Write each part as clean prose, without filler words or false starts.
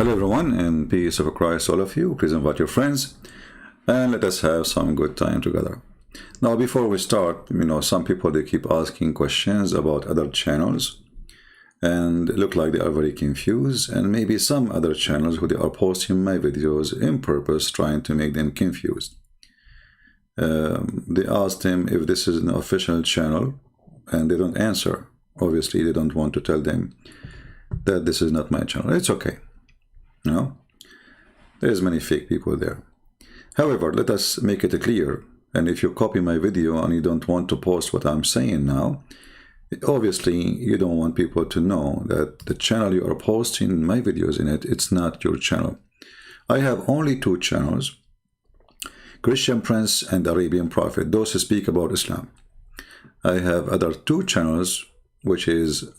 Hello everyone, and peace of Christ all of you. Please invite your friends and let us have some good time together. Now before we start, some people, they keep asking questions about other channels and look like they are very confused, and maybe some other channels who they are posting my videos in purpose trying to make them confused. They asked him if this is an official channel and they don't answer. Obviously they don't want to tell them that this is not my channel. It's okay. There's many fake people there. However, let us make it clear, and if you copy my video and you don't want to post what I'm saying now, obviously you don't want people to know that the channel you are posting my videos in it's not your channel. I have only two channels, Christian Prince and Arabian Prophet, those who speak about Islam. I have other two channels, which is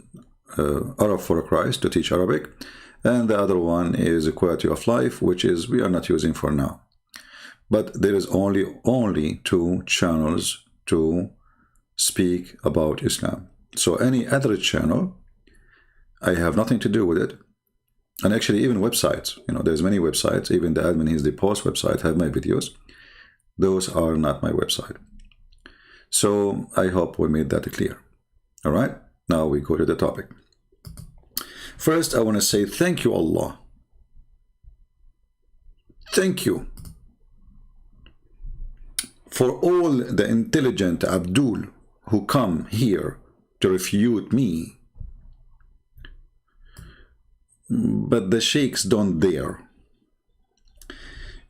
Arab for Christ, to teach Arabic, and the other one is Quality of Life, which is we are not using for now. But there is only two channels to speak about Islam. So any other channel, I have nothing to do with it. And actually even websites, there's many websites, even the admin is the post website have my videos. Those are not my website. So I hope we made that clear. All right, now we go to the topic. First, I want to say thank you, Allah. Thank you for all the intelligent Abdul who come here to refute me. But the sheikhs don't dare.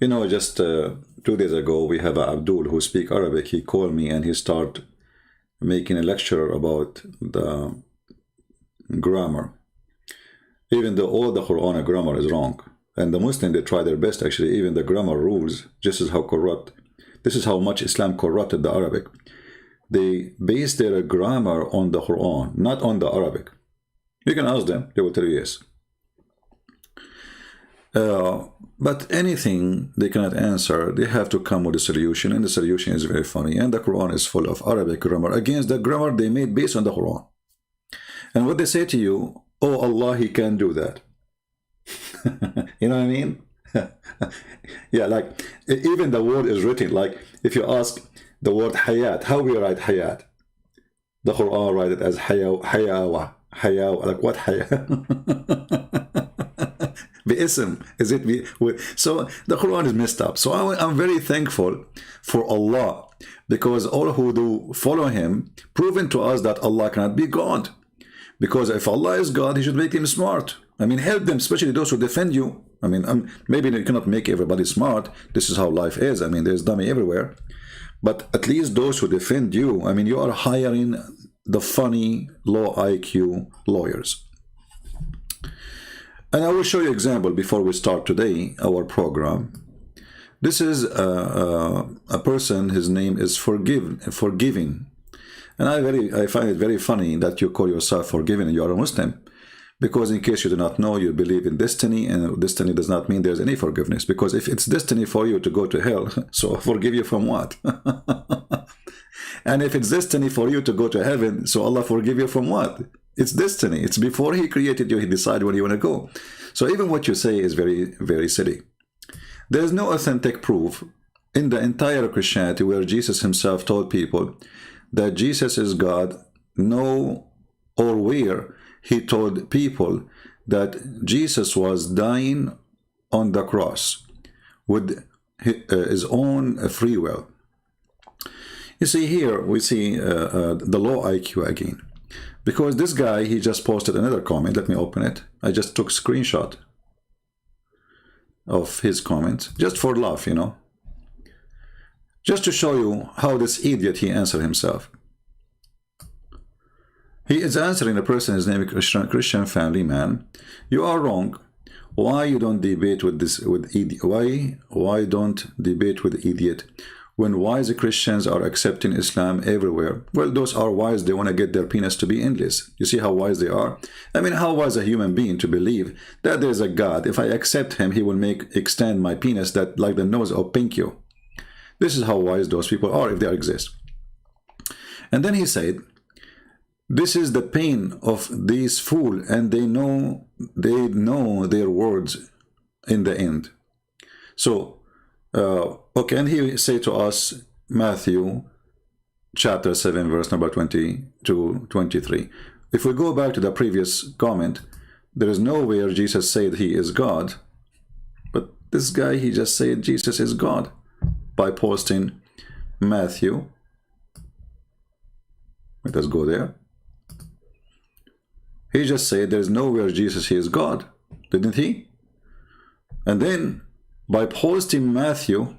Just 2 days ago, we have Abdul who speak Arabic. He called me and he started making a lecture about the grammar. Even though all the Quranic grammar is wrong. And the Muslims, they try their best, actually, even the grammar rules, this is how corrupt. This is how much Islam corrupted the Arabic. They base their grammar on the Quran, not on the Arabic. You can ask them, they will tell you yes. But anything they cannot answer, they have to come with a solution, and the solution is very funny. And the Quran is full of Arabic grammar against the grammar they made based on the Quran. And what they say to you, oh Allah, he can do that. You know what I mean? Yeah, like even the word is written, like if you ask the word hayat, how we write hayat? The Quran write it as hayawa, like what hayat? Bi'ism, is it? So the Quran is messed up. So I'm very thankful for Allah, because all who do follow him, proven to us that Allah cannot be God. Because if Allah is God, he should make them smart. Help them, especially those who defend you. Maybe you cannot make everybody smart. This is how life is. There's dummy everywhere. But at least those who defend you, you are hiring the funny, low IQ lawyers. And I will show you an example before we start today, our program. This is a person, his name is Forgiving. And I find it very funny that you call yourself forgiven and you are a Muslim. Because in case you do not know, you believe in destiny, and destiny does not mean there's any forgiveness. Because if it's destiny for you to go to hell, so forgive you from what? And if it's destiny for you to go to heaven, so Allah forgive you from what? It's destiny. It's before he created you, he decided where you want to go. So even what you say is very, very silly. There's no authentic proof in the entire Christianity where Jesus himself told people that Jesus is God, or where he told people that Jesus was dying on the cross with his own free will. You see, here we see the low IQ again. Because this guy, he just posted another comment. Let me open it. I just took a screenshot of his comment, just for laugh, just to show you how this idiot, he answered himself. He is answering a person, his name is Christian family man. You are wrong. Why you don't debate with this idiot? Why don't debate with the idiot when wise Christians are accepting Islam everywhere? Well, those are wise. They want to get their penis to be endless. You see how wise they are? How wise a human being to believe that there is a God. If I accept him, he will extend my penis that like the nose of Pinky. This is how wise those people are, if they exist. And then he said, this is the pain of these fools, and they know their words in the end. So, okay, and he say to us, Matthew chapter 7, verse number 20 to 23. If we go back to the previous comment, there is nowhere Jesus said he is God. But this guy, he just said Jesus is God by posting Matthew. Let us go there. He just said there's nowhere Jesus he is God, didn't he? And then by posting Matthew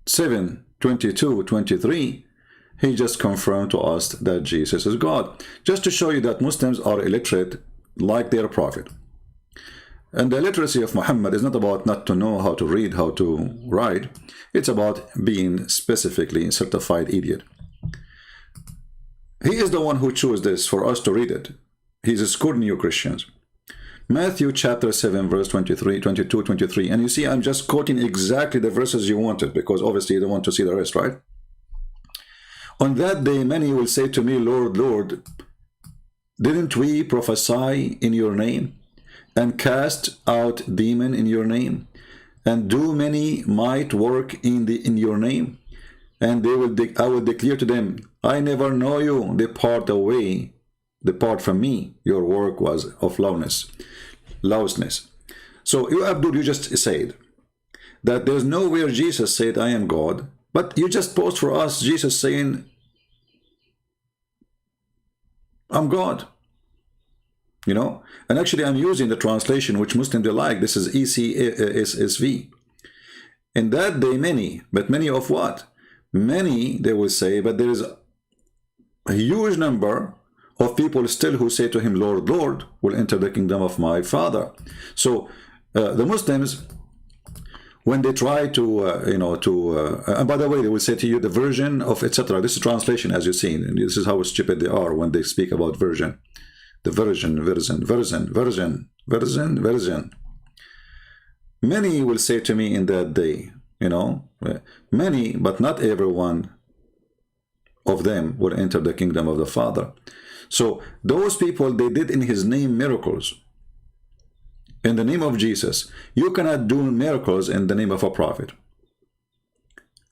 7, 22, 23, he just confirmed to us that Jesus is God. Just to show you that Muslims are illiterate like their prophet. And the illiteracy of Muhammad is not about not to know how to read, how to write. It's about being specifically certified idiot. He is the one who chose this for us to read it. He's schooling you Christians. Matthew chapter 7, verse 23, 22, 23. And you see, I'm just quoting exactly the verses you wanted, because obviously you don't want to see the rest, right? On that day, many will say to me, Lord, Lord, didn't we prophesy in your name, and cast out demon in your name, and do many might work in your name? And I will declare to them, I never know you. Depart away, depart from me. Your work was of lawlessness. So you, Abdul, you just said that there's nowhere Jesus said, I am God. But you just post for us Jesus saying, I'm God. You know, and actually I'm using the translation which Muslims they like. This is ECSV. In that day many, but many of what? Many, they will say, but there is a huge number of people still who say to him, Lord, Lord, will enter the kingdom of my Father. So the Muslims, when they try to, and by the way, they will say to you the version of etc. This is translation, as you've seen, and this is how stupid they are when they speak about version. The version. Many will say to me in that day, you know, many, but not everyone of them will enter the kingdom of the Father. So those people, they did in his name miracles. In the name of Jesus, you cannot do miracles in the name of a prophet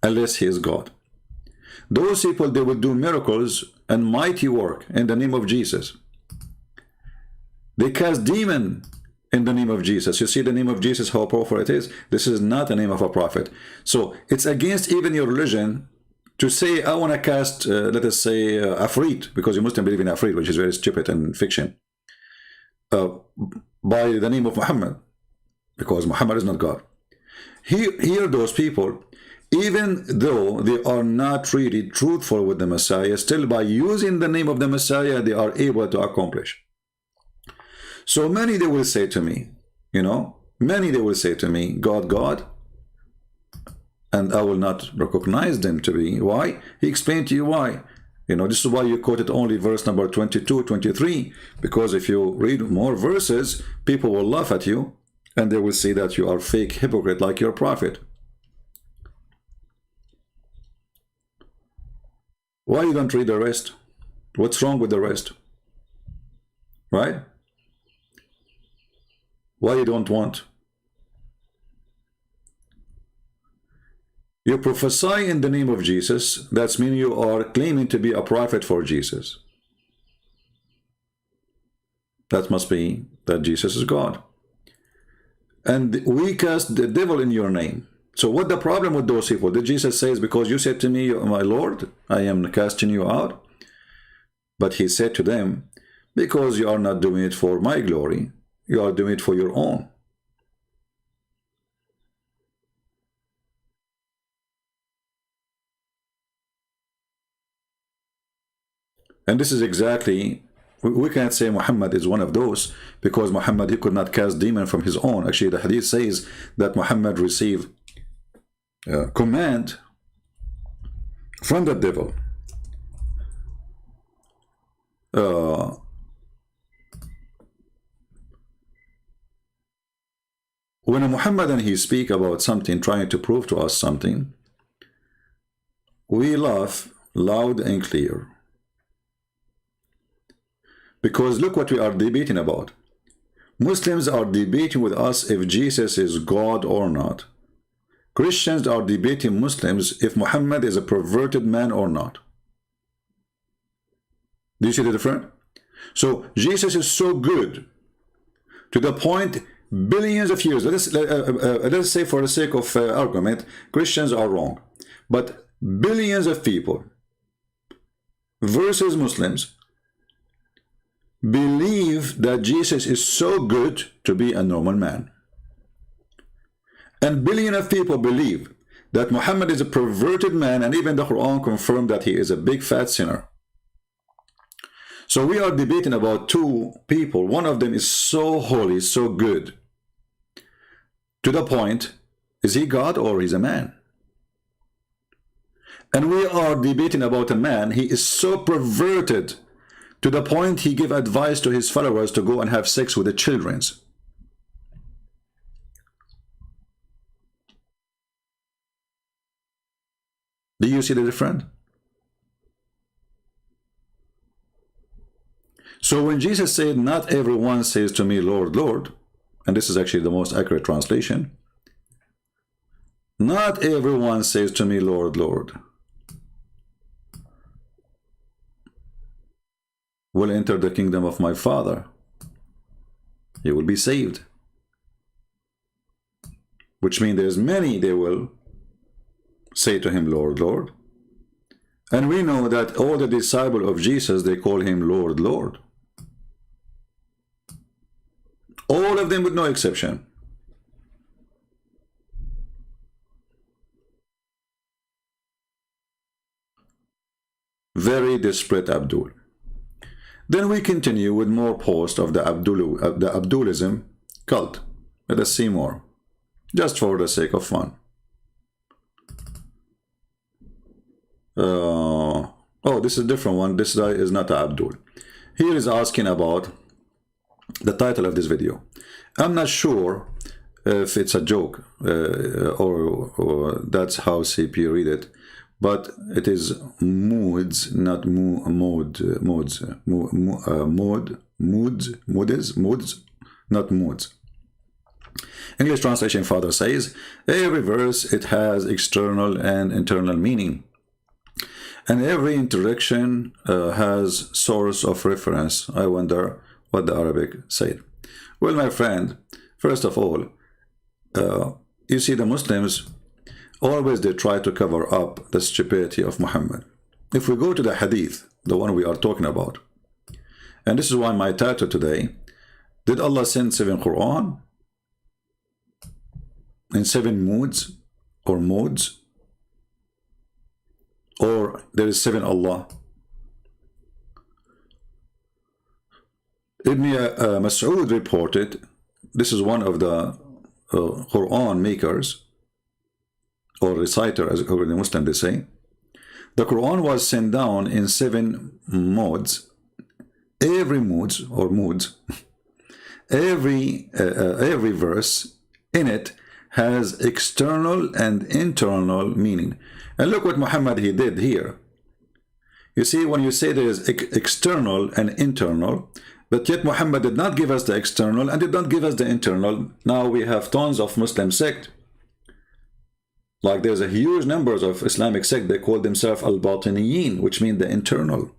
unless he is God. Those people, they will do miracles and mighty work in the name of Jesus. They cast demon in the name of Jesus. You see the name of Jesus, how powerful it is. This is not the name of a prophet. So it's against even your religion to say, I want to cast, let us say, Afrit, because you Muslims believe in Afrit, which is very stupid and fiction, by the name of Muhammad, because Muhammad is not God. Here those people, even though they are not really truthful with the Messiah, still by using the name of the Messiah, they are able to accomplish. So many they will say to me, you know, many they will say to me, God, God, and I will not recognize them to be. Why? He explained to you why. You know, this is why you quoted only verse number 22, 23, because if you read more verses, people will laugh at you, and they will say that you are fake hypocrite like your prophet. Why you don't read the rest? What's wrong with the rest? Right? Why you don't want? You prophesy in the name of Jesus. That's mean you are claiming to be a prophet for Jesus. That must be that Jesus is God. And we cast the devil in your name. So what the problem with those people? Did Jesus say, because you said to me, my Lord, I am casting you out? But he said to them, because you are not doing it for my glory, you are doing it for your own. And this is exactly, we can't say Muhammad is one of those, because Muhammad, he could not cast demon from his own. Actually, the hadith says that Muhammad received command from the devil. When a Muhammadan he speak about something, trying to prove to us something, we laugh loud and clear. Because look what we are debating about. Muslims are debating with us if Jesus is God or not. Christians are debating Muslims if Muhammad is a perverted man or not. Do you see the difference? So Jesus is so good to the point billions of years. Let's say for the sake of argument, Christians are wrong. But billions of people versus Muslims believe that Jesus is so good to be a normal man. And billions of people believe that Muhammad is a perverted man, and even the Quran confirmed that he is a big fat sinner. So we are debating about two people. One of them is so holy, so good, to the point, is he God or he's a man? And we are debating about a man, he is so perverted to the point he give advice to his followers to go and have sex with the children. Do you see the difference? So when Jesus said, not everyone says to me, Lord, Lord, and this is actually the most accurate translation, not everyone says to me, Lord, Lord, will enter the kingdom of my Father. He will be saved. Which means there's many they will say to him, Lord, Lord. And we know that all the disciples of Jesus, they call him Lord, Lord. All of them with no exception. Very desperate Abdul. Then we continue with more posts of the Abdulism cult. Let us see more, just for the sake of fun. Oh, this is a different one. This guy is not Abdul. Here is asking about the title of this video. I'm not sure if it's a joke or that's how CP read it, but it is moods, not moods, not moods. English translation father says, every verse, it has external and internal meaning. And every introduction has source of reference. I wonder what the Arabic said. Well, my friend, first of all, you see the Muslims, always they try to cover up the stupidity of Muhammad. If we go to the hadith, the one we are talking about, and this is why my title today, did Allah send 7 Quran in 7 moods or modes? Or there is 7 Allah? Ibn Mas'ud reported, this is one of the Quran makers or reciter, as according to Muslim they say, the Quran was sent down in 7 modes. Every moods or moods, every verse in it has external and internal meaning. And look what Muhammad he did here. You see, when you say there is external and internal, but yet Muhammad did not give us the external and did not give us the internal. Now we have tons of Muslim sect. Like there's a huge numbers of Islamic sect, they call themselves al-Batiniyin, which means the internal.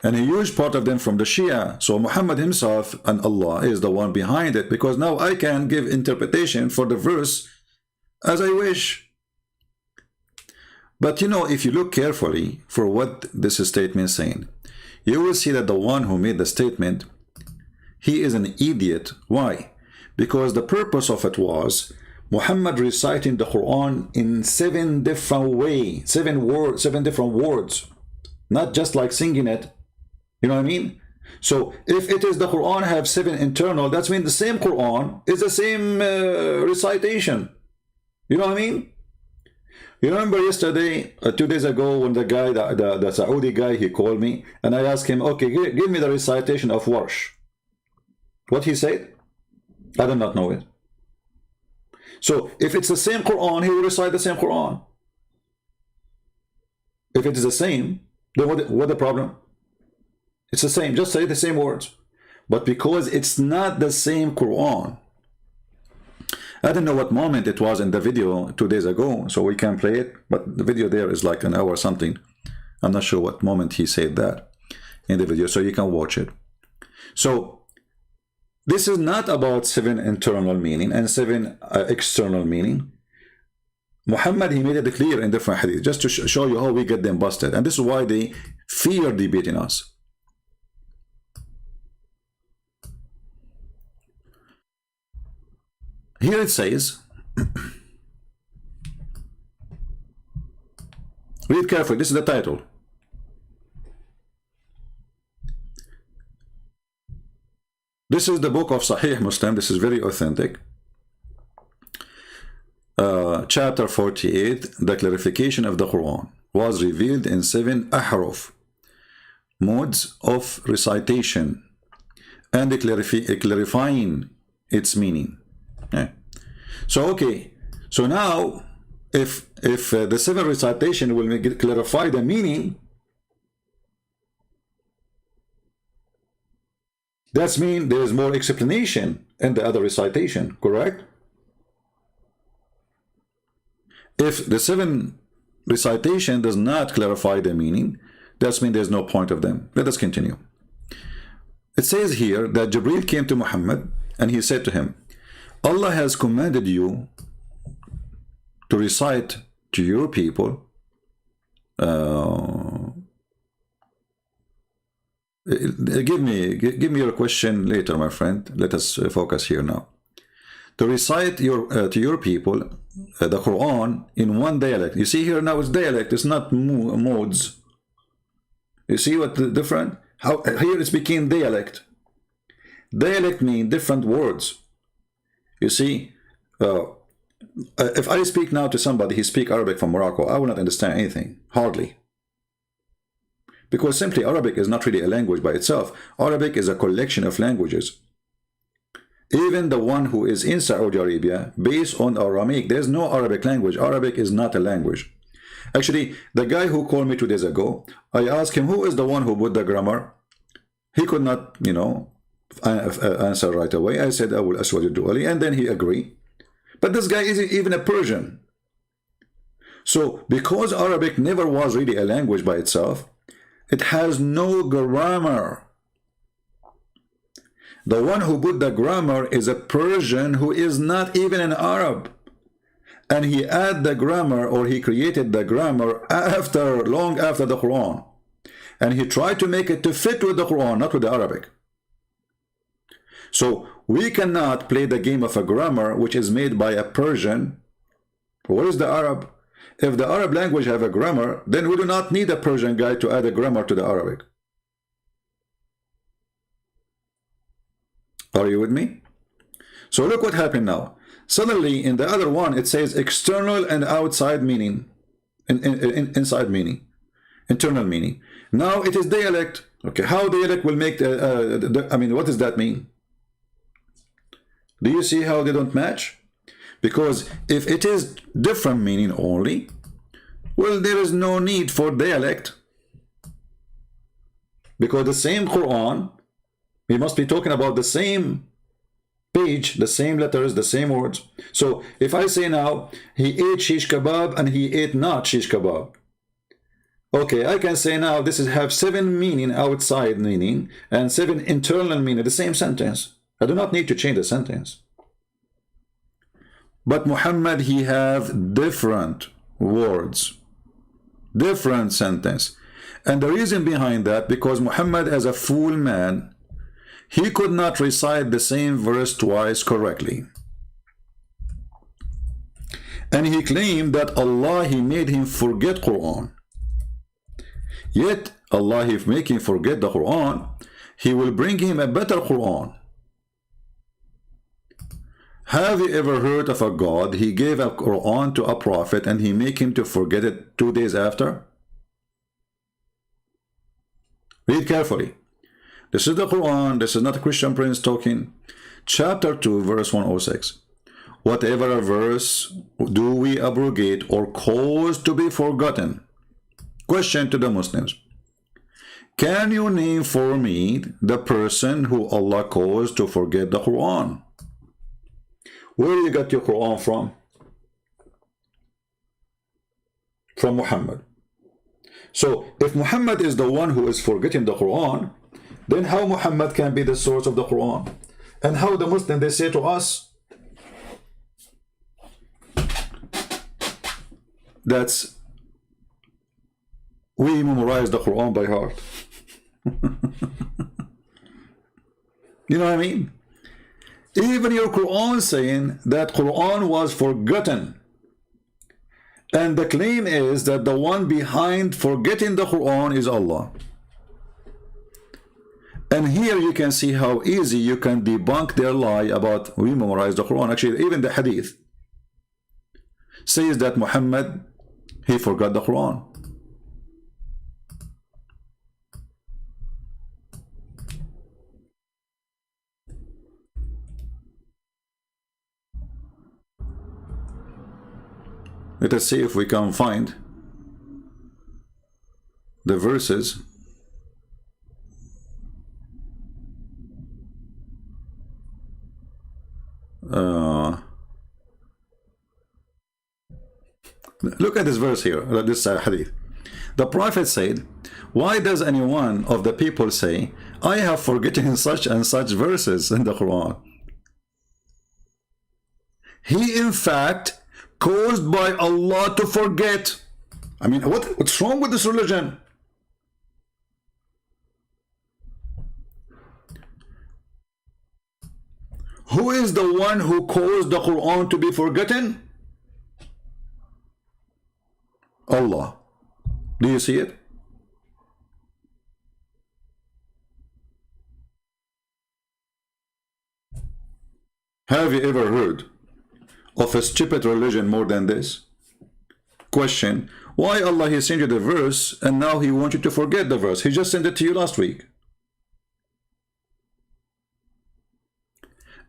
And a huge part of them from the Shia. So Muhammad himself and Allah is the one behind it, because now I can give interpretation for the verse as I wish. But you know, if you look carefully for what this statement is saying, you will see that the one who made the statement, he is an idiot. Why? Because the purpose of it was Muhammad reciting the Quran in 7 different ways, 7 different words, not just like singing it. You know what I mean? So if it is the Quran have 7 internal, that means the same Quran is the same recitation. You know what I mean? You remember yesterday, 2 days ago, when the guy, the Saudi guy, he called me and I asked him, okay, give me the recitation of Warsh. What he said? I do not know it. So if it's the same Quran, he will recite the same Quran. If it is the same, then what the problem? It's the same, just say the same words. But because it's not the same Quran, I don't know what moment it was in the video 2 days ago, so we can play it, but the video there is like an hour or something. I'm not sure what moment he said that in the video, so you can watch it. So this is not about 7 internal meaning and 7 external meaning. Muhammad, he made it clear in different hadith, just to show you how we get them busted. And this is why they fear debating us. Here it says, read carefully, this is the title. This is the book of Sahih Muslim, this is very authentic. Chapter 48, the clarification of the Quran was revealed in 7 ahruf, modes of recitation, and clarifying its meaning. Yeah. So okay, so now if the 7 recitation will clarify the meaning, that means there is more explanation in the other recitation, correct? If the 7 recitation does not clarify the meaning, that means there's no point of them. Let us continue. It says here that Jibreel came to Muhammad and he said to him, Allah has commanded you to recite to your people give me your question later, my friend. Let us focus here now. To recite to your people the Quran in one dialect. You see here now it's dialect, it's not modes. You see what the different? How here it's became dialect. Dialect means different words. You see, if I speak now to somebody, he speaks Arabic from Morocco, I will not understand anything, hardly. Because simply Arabic is not really a language by itself. Arabic is a collection of languages. Even the one who is in Saudi Arabia, based on Aramaic, there's no Arabic language. Arabic is not a language. Actually, the guy who called me 2 days ago, I asked him, who is the one who put the grammar? He could not, you know, answer right away. I said, I will aswad duali, and then he agreed. But this guy isn't even a Persian. So, because Arabic never was really a language by itself, it has no grammar. The one who put the grammar is a Persian who is not even an Arab. And he added the grammar, or he created the grammar long after the Quran. And he tried to make it to fit with the Quran, not with the Arabic. So we cannot play the game of a grammar which is made by a Persian. What is the Arab? If the Arab language have a grammar, then we do not need a Persian guy to add a grammar to the Arabic. Are you with me? So look what happened now. Suddenly in the other one it says external and outside meaning, inside meaning, internal meaning. Now it is dialect. Okay, how dialect will make I mean, what does that mean? Do you see how they don't match? Because if it is different meaning only, well, there is no need for dialect. Because the same Quran, we must be talking about the same page, the same letters, the same words. So if I say now, he ate shish kebab and he ate not shish kebab. Okay, I can say now this is have 7 meaning, outside meaning, and 7 internal meaning, the same sentence. I do not need to change the sentence. But Muhammad, he have different words, different sentence. And the reason behind that, because Muhammad as a fool man, he could not recite the same verse twice correctly. And he claimed that Allah, he made him forget Quran. Yet Allah, if make him forget the Quran, he will bring him a better Quran. Have you ever heard of a God, he gave a Quran to a prophet and he make him to forget it 2 days after? Read carefully. This is the Quran, this is not a Christian prince talking. Chapter 2, verse 106. Whatever a verse do we abrogate or cause to be forgotten? Question to the Muslims. Can you name for me the person who Allah caused to forget the Quran? Where you got your Quran from? From Muhammad. So if Muhammad is the one who is forgetting the Quran, then how Muhammad can be the source of the Quran? And how the Muslim, they say to us, that's we memorize the Quran by heart. You know what I mean? Even your Quran saying that Quran was forgotten. And the claim is that the one behind forgetting the Quran is Allah. And here you can see how easy you can debunk their lie about we memorize the Quran. Actually, even the Hadith says that Muhammad, he forgot the Quran. Let us see if we can find the verses look at this verse here, this hadith. The Prophet said, why does any one of the people say, I have forgotten such and such verses in the Quran? He in fact caused by Allah to forget. I mean, what's wrong with this religion? Who is the one who caused the Quran to be forgotten? Allah. Do you see it? Have you ever heard of a stupid religion more than this? Question, why Allah he sent you the verse and now he wants you to forget the verse? He just sent it to you last week.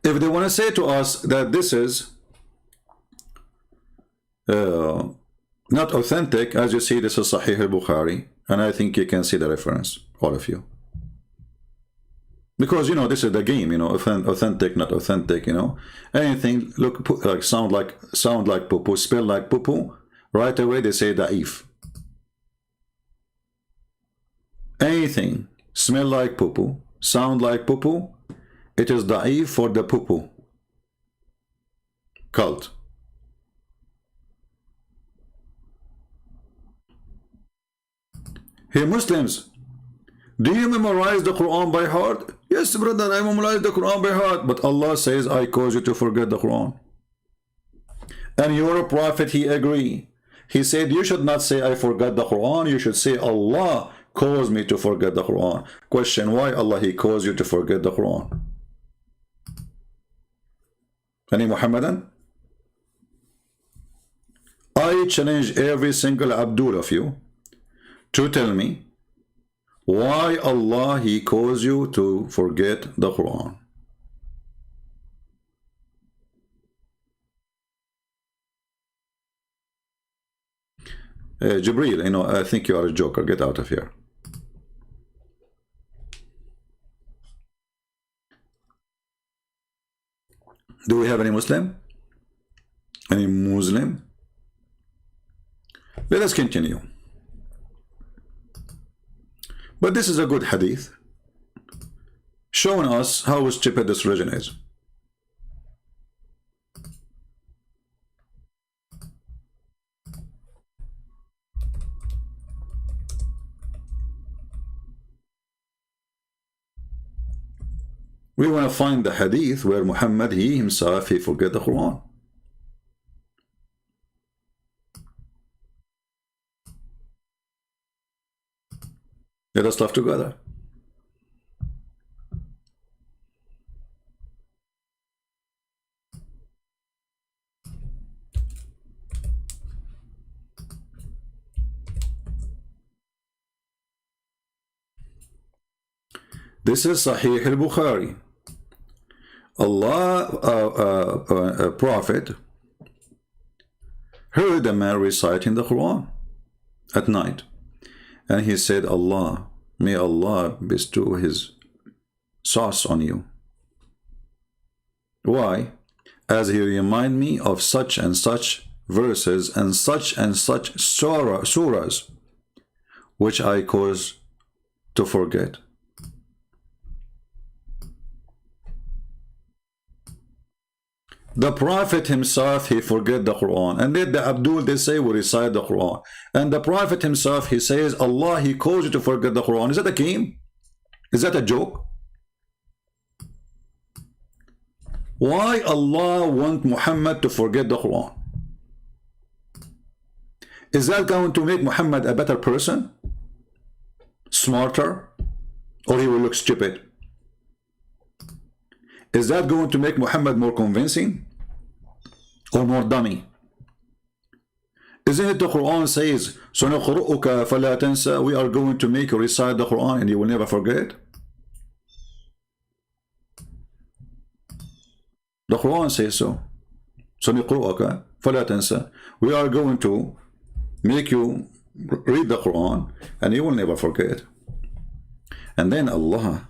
If they want to say to us that this is not authentic, as you see, this is Sahih al-Bukhari, and I think you can see the reference, all of you. Because, you know, this is the game, you know, authentic, not authentic, you know. Anything, look, like sound like poo-poo, spell like poo-poo, right away they say da'if. Anything, smell like poo-poo, sound like poo-poo, it is da'if for the poo-poo cult. Hey Muslims, do you memorize the Quran by heart? Yes, brother, I memorize the Quran by heart. But Allah says, I cause you to forget the Quran. And your prophet, he agreed. He said, you should not say, I forgot the Quran. You should say, Allah caused me to forget the Quran. Question, why Allah, he caused you to forget the Quran? Any Muhammadan? I challenge every single Abdul of you to tell me why Allah he caused you to forget the Quran. Jibreel, you know, I think you are a joker. Get out of here. Do we have any Muslim? Any Muslim? Let us continue. But this is a good hadith showing us how stupid this religion is. We want to find the hadith where Muhammad, he himself, he forget the Quran. Let us laugh together. This is Sahih al-Bukhari. Allah, Prophet, heard a man reciting the Quran at night. And he said, Allah, May Allah bestow His sauce on you. Why? As He remind me of such and such verses and such surahs, which I cause to forget. The Prophet himself, he forget the Quran. And then the Abdul, they say, we recite the Quran. And the Prophet himself, he says, Allah, he calls you to forget the Quran. Is that a game? Is that a joke? Why Allah want Muhammad to forget the Quran? Is that going to make Muhammad a better person? Smarter? Or he will look stupid? Is that going to make Muhammad more convincing? Or more dummy? Isn't it the Quran says, سَنُقْرُؤُكَ فَلَا تَنْسَى, we are going to make you recite the Quran and you will never forget? The Quran says so. سَنُقْرُؤُكَ فَلَا تَنْسَى, we are going to make you read the Quran and you will never forget. And then Allah,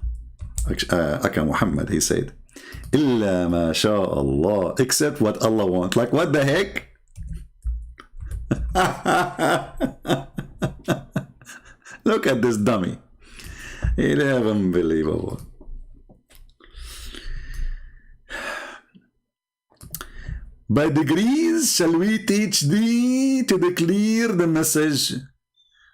Aka Muhammad, he said, إِلَّا مَا شَاءَ اللَّهِ, except what Allah wants. Like, what the heck? Look at this dummy. It is unbelievable. By degrees shall we teach thee to declare the message,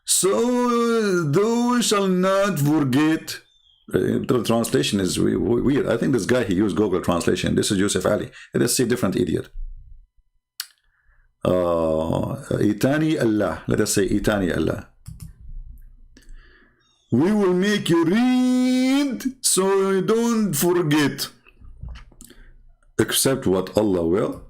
so thou shall not forget. The translation is weird. I think this guy, he used Google Translation. This is Yusuf Ali. Let's see, different idiot. Itani Allah. Let us say Itani Allah. We will make you read so you don't forget, except what Allah will.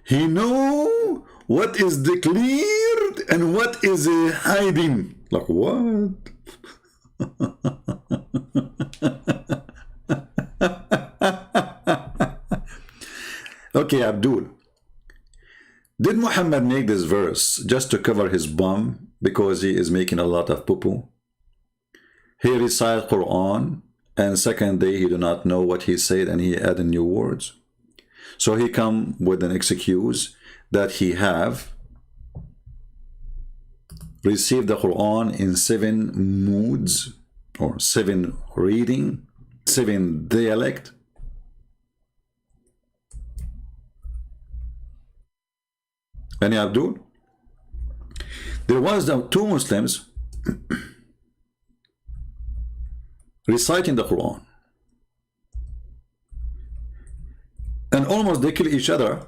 He know what is declared and what is hiding. Like what? Okay, Abdul. Did Muhammad make this verse just to cover his bum because he is making a lot of poo-poo? He recited Quran and second day he do not know what he said and he added new words. So he come with an excuse that he have received the Quran in 7 moods or 7 reading, 7 dialect. And Abdul, there was the 2 Muslims reciting the Quran, and almost they kill each other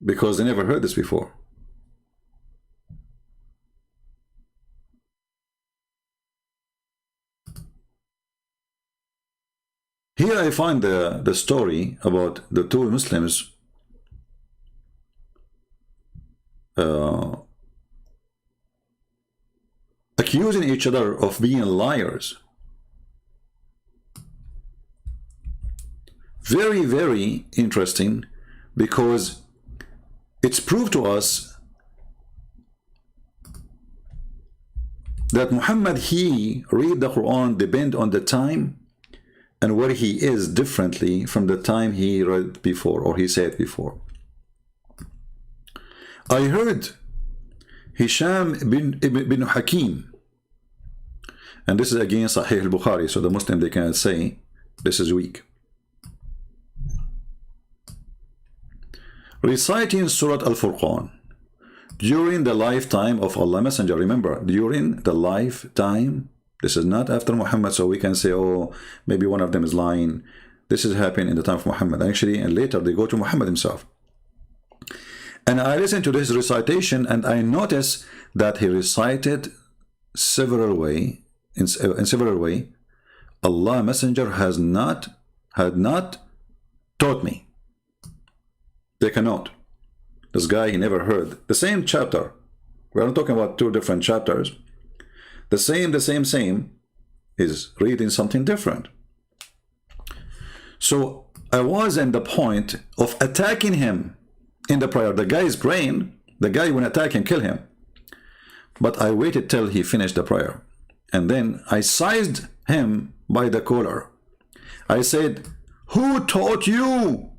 because they never heard this before. Here I find the story about the 2 Muslims accusing each other of being liars. Very, very interesting, because it's proved to us that Muhammad, he read the Quran depend on the time and where he is differently from the time he read before or he said before. I heard Hisham bin Hakim, and this is again Sahih al-Bukhari, so the Muslim, they cannot say this is weak, reciting Surah Al-Furqan during the lifetime of Allah Messenger. Remember, during the lifetime. This is not after Muhammad, so we can say, oh, maybe one of them is lying. This is happening in the time of Muhammad. Actually, and later they go to Muhammad himself. And I listened to this recitation, and I noticed that he recited several way, in several way. Allah Messenger had not taught me. They cannot. This guy, he never heard the same chapter. We're not talking about 2 different chapters. The same is reading something different. So I was in the point of attacking him in the prayer. The guy is praying. The guy will attack him, kill him. But I waited till he finished the prayer. And then I seized him by the collar. I said, who taught you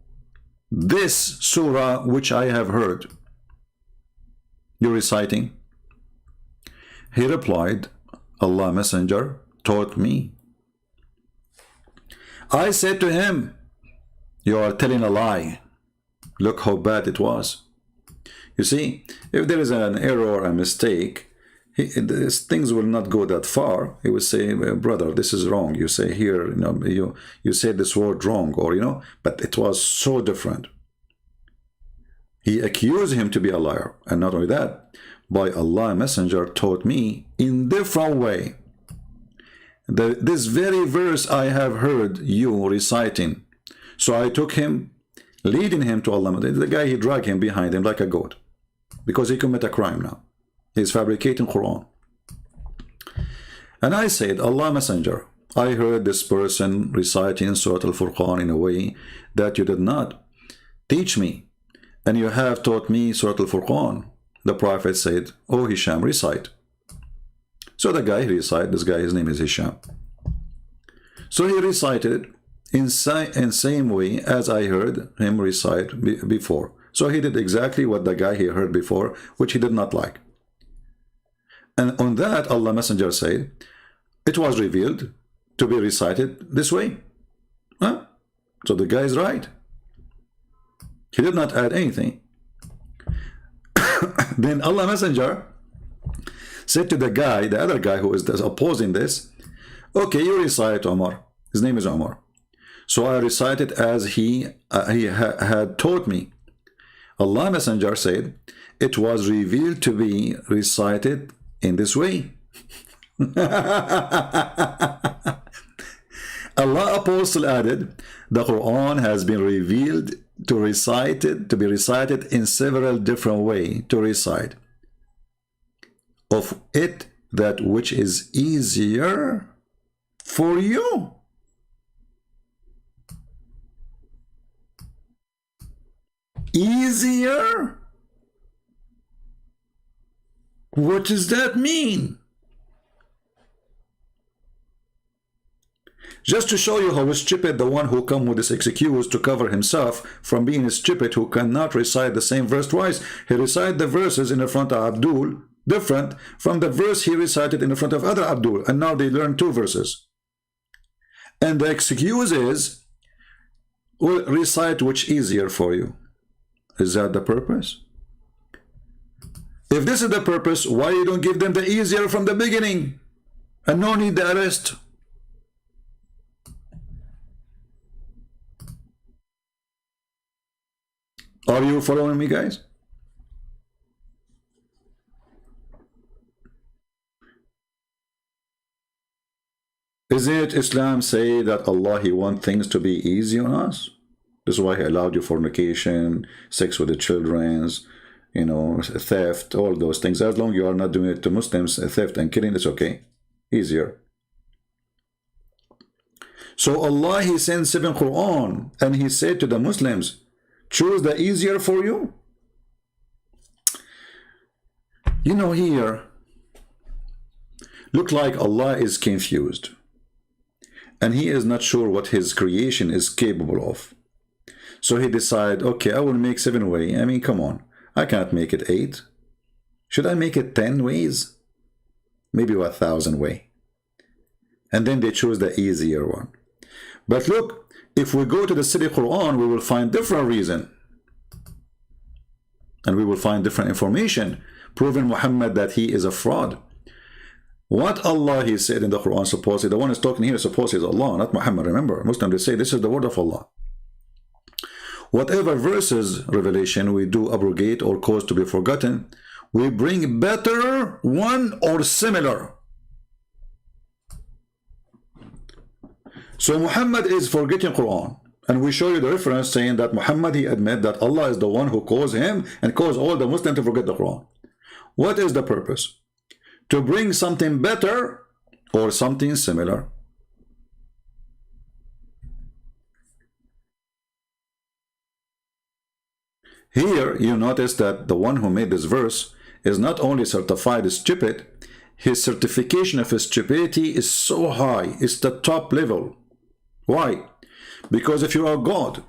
this surah which I have heard you reciting? He replied, Allah Messenger taught me. I said to him, you are telling a lie. Look how bad it was. You see, if there is an error or a mistake, things will not go that far. He would say, brother, this is wrong. You say here, you said this word wrong, or but it was so different. He accused him to be a liar. And not only that, by Allah Messenger taught me in different way. This very verse I have heard you reciting. So I took him, leading him to Allah. The guy, he dragged him behind him like a goat, because he committed a crime now. He's fabricating Quran. And I said, Allah Messenger, I heard this person reciting Surah Al-Furqan in a way that you did not teach me, and you have taught me Surah Al-Furqan. The Prophet said, oh Hisham, recite. So the guy recited, this guy, his name is Hisham. So he recited in same way as I heard him recite before. So he did exactly what the guy he heard before, which he did not like. And on that, Allah Messenger said, it was revealed to be recited this way. Huh? So the guy is right. He did not add anything. Then Allah Messenger said to the guy, the other guy who is opposing this, okay, you recite Umar. His name is Umar. So I recited as he had taught me. Allah Messenger said, it was revealed to be recited in this way. Allah Apostle added, the Quran has been revealed to be recited in several different ways to recite. Of it, that which is easier for you. Easier? What does that mean? Just to show you how stupid the one who come with this excuse to cover himself from being stupid, who cannot recite the same verse twice. He recited the verses in the front of Abdul different from the verse he recited in the front of other Abdul, and now they learn two verses. And the excuse is, well, recite which easier for you. Is that the purpose? If this is the purpose, why you don't give them the easier from the beginning and no need the rest? Are you following me, guys? Isn't Islam say that Allah, He wants things to be easy on us? This is why He allowed you fornication, sex with the children's, theft, all those things. As long as you are not doing it to Muslims, theft and killing, it's okay. Easier. So Allah, He sent 7 Quran, and He said to the Muslims, choose the easier for you. Here, look like Allah is confused. And He is not sure what His creation is capable of. So He decided, okay, I will make 7 ways. I mean, come on. I can't make it 8. Should I make it 10 ways? Maybe 1,000 ways. And then they choose the easier one. But look, if we go to the City Quran, we will find different reason. And we will find different information proving Muhammad that he is a fraud. What Allah, He said in the Quran, supposedly, the one who's talking here, supposedly is Allah, not Muhammad. Remember, Muslims, they say this is the word of Allah. Whatever verses, revelation, we do abrogate or cause to be forgotten, we bring better one or similar. So Muhammad is forgetting Quran. And we show you the reference saying that Muhammad, he admit that Allah is the one who caused him and caused all the Muslims to forget the Quran. What is the purpose? To bring something better or something similar. Here, you notice that the one who made this verse is not only certified stupid, his certification of his stupidity is so high, it's the top level. Why? Because if you are God,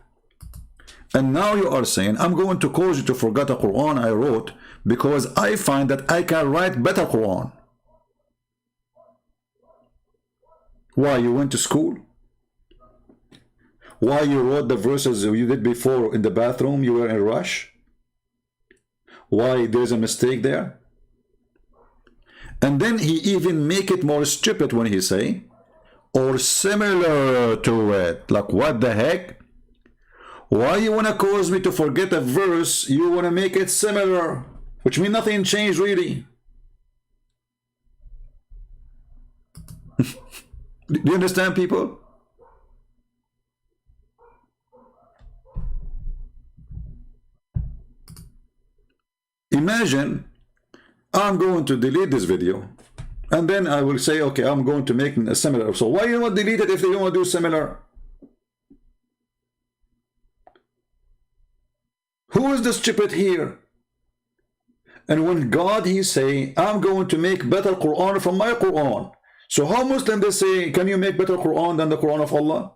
and now you are saying, I'm going to cause you to forget a Quran I wrote because I find that I can write better Quran. Why? You went to school? Why you wrote the verses you did before in the bathroom? You were in a rush? Why there's a mistake there? And then he even make it more stupid when he say, or similar to it. Like, what the heck? Why you want to cause me to forget a verse? You want to make it similar, which means nothing changed really. Do you understand, people? Imagine I'm going to delete this video and then I will say, okay, I'm going to make a similar. So why you not delete it if you want to do similar? Who is the stupid here? And when God, he say, I'm going to make better Quran from my Quran. So how Muslims they say, can you make better Quran than the Quran of Allah?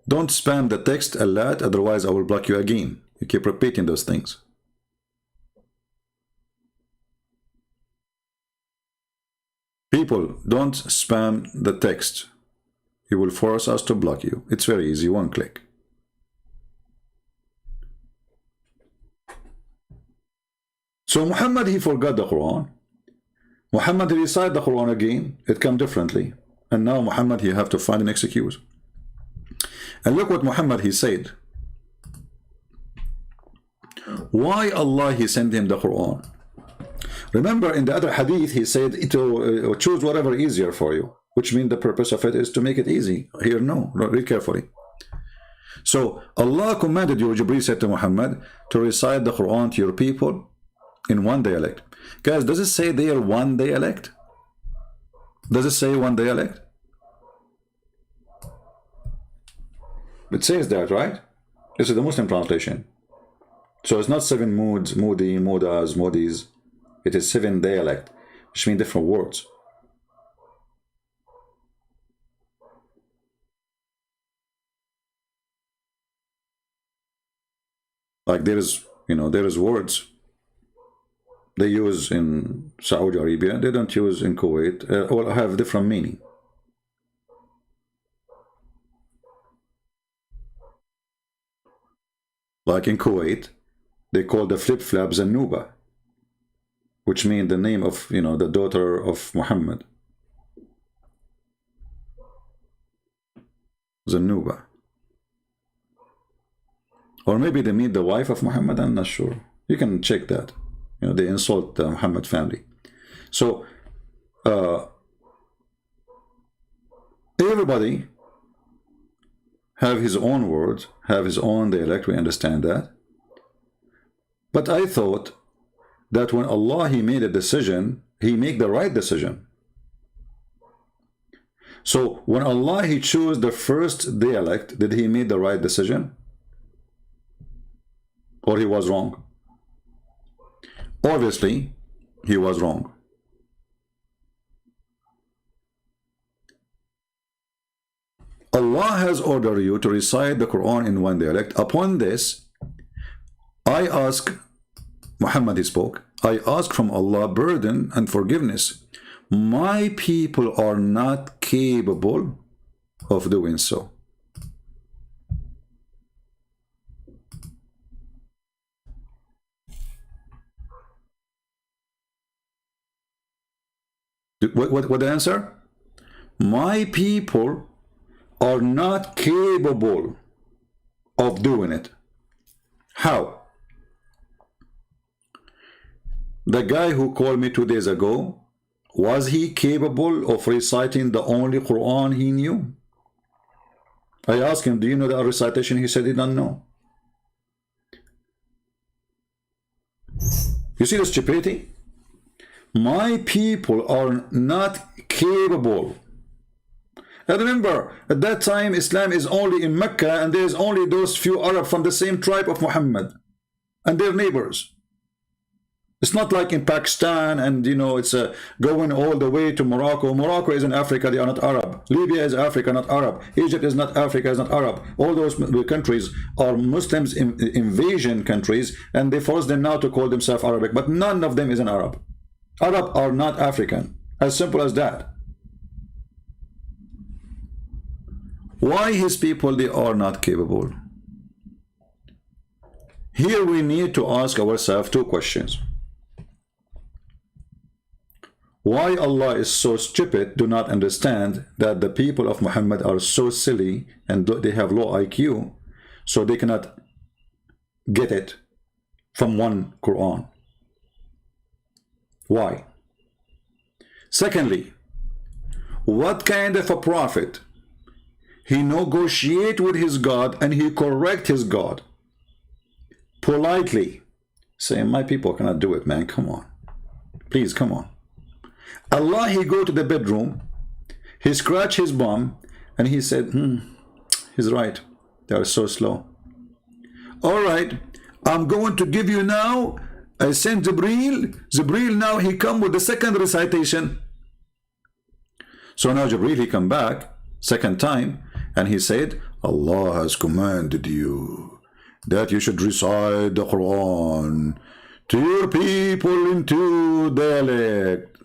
Don't spam the text a lot, otherwise I will block you again. You keep repeating those things. People, don't spam the text. It will force us to block you. It's very easy, one click. So Muhammad, he forgot the Quran. Muhammad, he recited the Quran again. It came differently. And now Muhammad, he have to find an excuse. And look what Muhammad, he said. Why Allah, he sent him the Quran? Remember in the other hadith, he said to choose whatever easier for you, which means the purpose of it is to make it easy. Here, no, read carefully. So Allah commanded you, Jibreel said to Muhammad, to recite the Quran to your people in one dialect. Guys, does it say there one dialect? Does it say one dialect? It says that, right? This is the Muslim translation. So it's not 7 moods, moody, moodas, moodies. It is 7 dialect, which mean different words. Like there is, there is words they use in Saudi Arabia, they don't use in Kuwait, or have different meaning. Like in Kuwait, they call the flip-flops Zanuba, which means the name of, the daughter of Muhammad. Zanuba. Or maybe they mean the wife of Muhammad, I'm not sure. You can check that. They insult the Muhammad family. So, everybody have his own words, have his own dialect, we understand that. But I thought that when Allah, he made a decision, he make the right decision. So when Allah, he chose the first dialect, did he make the right decision? Or he was wrong? Obviously, he was wrong. Allah has ordered you to recite the Quran in one dialect. Upon this, I ask, Muhammad, he spoke, I ask from Allah burden and forgiveness. My people are not capable of doing so. What the answer? My people are not capable of doing it. How? The guy who called me 2 days ago, was he capable of reciting the only Quran he knew? I asked him, do you know the recitation? He said he didn't know. You see the stupidity? My people are not capable. And remember, at that time, Islam is only in Mecca, and there's only those few Arabs from the same tribe of Muhammad and their neighbors. It's not like in Pakistan, and you know, it's going all the way to Morocco. Morocco is in Africa, they are not Arab. Libya is Africa, not Arab. Egypt is not Africa, is not Arab. All those countries are Muslims invasion countries, and they force them now to call themselves Arabic, but none of them is an Arab. Arab are not African. As simple as that. Why his people, they are not capable? Here we need to ask ourselves two questions. Why Allah is so stupid, do not understand that the people of Muhammad are so silly and they have low IQ, so they cannot get it from one Quran? Why? Secondly, what kind of a prophet? He negotiate with his God and he correct his God politely, saying, my people cannot do it, man, come on, please, come on. Allah, he go to the bedroom, he scratch his bum, and he said, he's right, they are so slow. All right, I'm going to give you now, I sent Jibreel now he come with the second recitation. So now Jibreel, he come back second time, and he said, Allah has commanded you that you should recite the Quran to your people in two dialect.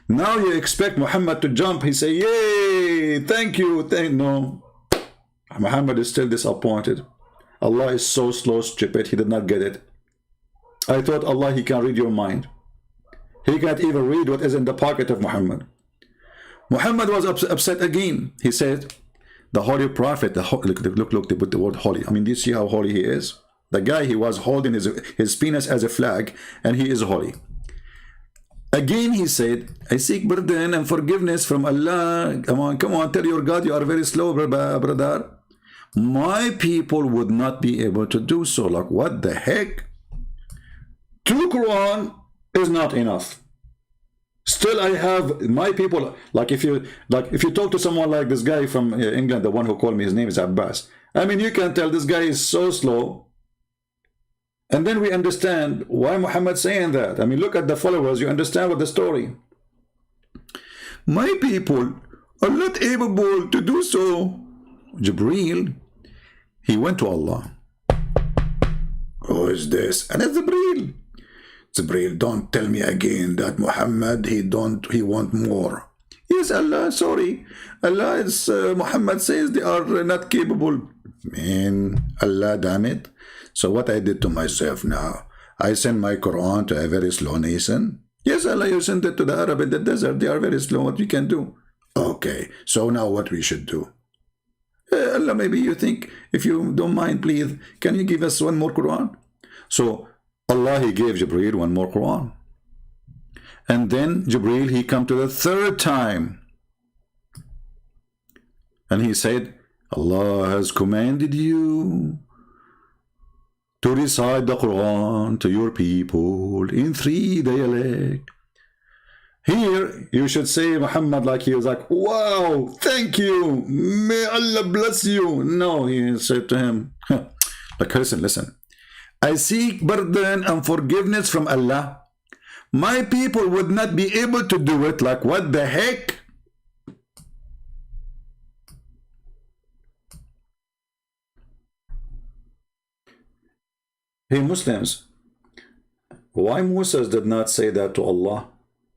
Now you expect Muhammad to jump. He say, yay, thank you. No, Muhammad is still disappointed. Allah is so slow, stupid, he did not get it. I thought Allah, he can read your mind. He can't even read what is in the pocket of Muhammad. Muhammad was upset again. He said, the holy prophet, look, they put the word holy. I mean, do you see how holy he is? The guy, he was holding his penis as a flag, and he is holy. Again, he said, I seek pardon and forgiveness from Allah. Come on, tell your God you are very slow, brother. My people would not be able to do so. Like, what the heck? Two Quran is not enough. Still, I have my people. Like if you talk to someone like this guy from England, the one who called me, his name is Abbas. I mean, you can tell this guy is so slow. And then we understand why Muhammad saying that. I mean, look at the followers. You understand what the story. My people are not able to do so. Jibreel, he went to Allah. Who is this? And it's Jibreel. Jibreel, don't tell me again that Muhammad, he want more. Yes, Allah, sorry. Allah is, Muhammad says they are not capable. Man, Allah, damn it. So what I did to myself now, I sent my Quran to a very slow nation. Yes, Allah, you sent it to the Arab in the desert. They are very slow. What we can do? Okay, so now what we should do? Allah, maybe you think, if you don't mind, please, can you give us one more Quran? So Allah, he gave Jibreel one more Quran. And then Jibreel, he come to the third time. And he said, Allah has commanded you to recite the Quran to your people in 3 dialects. Here, you should say Muhammad like he was like, wow, thank you, may Allah bless you. No, he said to him, like, listen, I seek pardon and forgiveness from Allah. My people would not be able to do it. Like, what the heck? Hey Muslims, why Moses did not say that to Allah?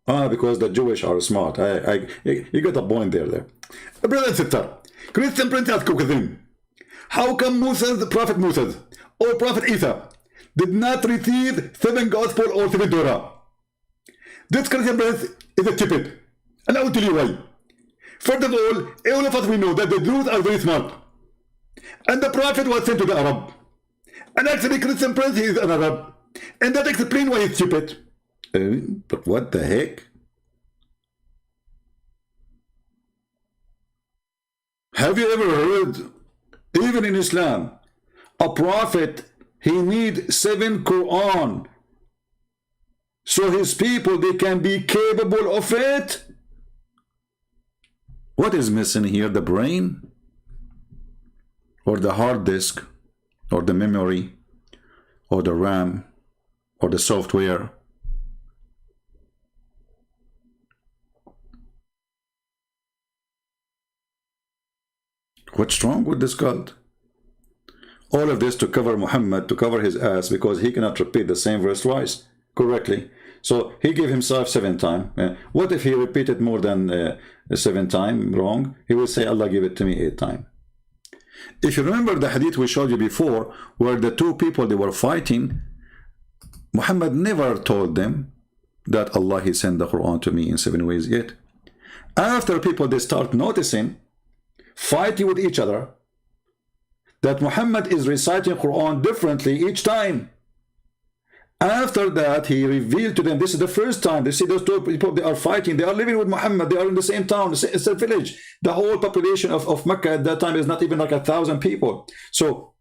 Because the Jewish are smart. You got a point there. Brother and sister, Christian prince ask you, how come Moses, the Prophet Moses, or Prophet Isa, did not receive 7 gospel or 7 Torah? This Christian prince is a stupid. And I will tell you why. First of all of us, we know that the Jews are very smart. And the Prophet was sent to the Arab. And actually, Christian prince, he is an Arab. And that explains why he's stupid. But what the heck? Have you ever heard, even in Islam, a prophet, he need 7 Quran so his people, they can be capable of it. What is missing here? The brain, or the hard disk, or the memory, or the RAM, or the software? What's wrong with this cult? All of this to cover Muhammad, to cover his ass, because he cannot repeat the same verse twice correctly. So he gave himself 7 times. What if he repeated more than 7 times wrong? He will say, Allah give it to me 8 times. If you remember the hadith we showed you before, where the 2 people, they were fighting, Muhammad never told them that Allah, he sent the Quran to me in 7 ways yet. After people, they start noticing, fighting with each other, that Muhammad is reciting Quran differently each time. After that, he revealed to them, this is the first time. They see those 2 people, they are fighting, they are living with Muhammad, they are in the same town, it's a village. The whole population of Mecca at that time is not even like 1,000 people. So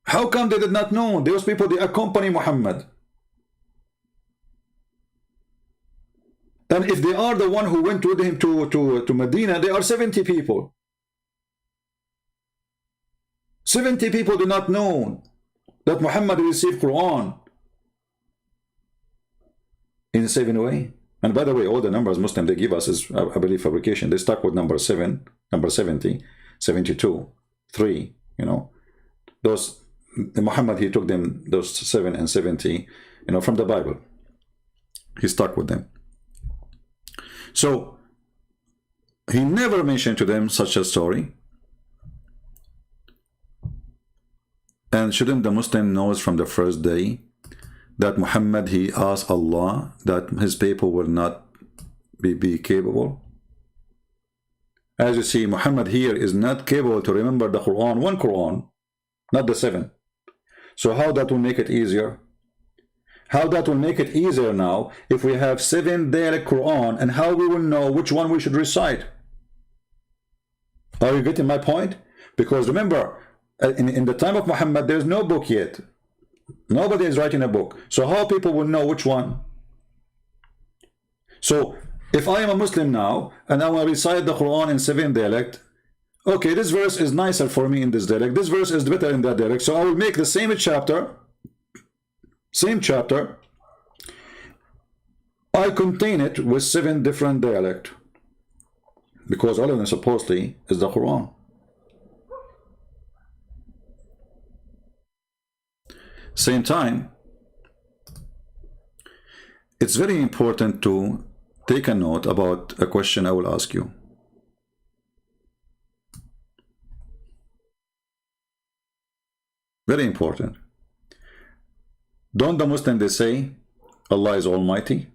how come they did not know? Those people, they accompany Muhammad. And if they are the one who went with him to Medina, they are 70 people. 70 people do not know that Muhammad received Quran in the 7 way. And by the way, all the numbers Muslim they give us is, I believe, fabrication. They stuck with number 7, number 70, 72, 3, you know. Those, Muhammad, he took them, those 7 and 70, you know, from the Bible. He stuck with them. So he never mentioned to them such a story. And shouldn't the Muslim knows from the first day that Muhammad, he asked Allah that his people will not be capable? As you see, Muhammad here is not capable to remember the Quran, 1 Quran, not the 7. So how that will make it easier? How that will make it easier now if we have 7 dialect Quran, and how we will know which one we should recite? Are you getting my point? Because remember, in the time of Muhammad, there's no book yet. Nobody is writing a book. So how people will know which one? So if I am a Muslim now, and I will recite the Quran in 7 dialect, okay, this verse is nicer for me in this dialect, this verse is better in that dialect, so I will make the same chapter, I contain it with 7 different dialect, because all of them supposedly is the Quran. Same time, it's very important to take a note about a question I will ask you. Very important. Don't the Muslims, they say Allah is Almighty?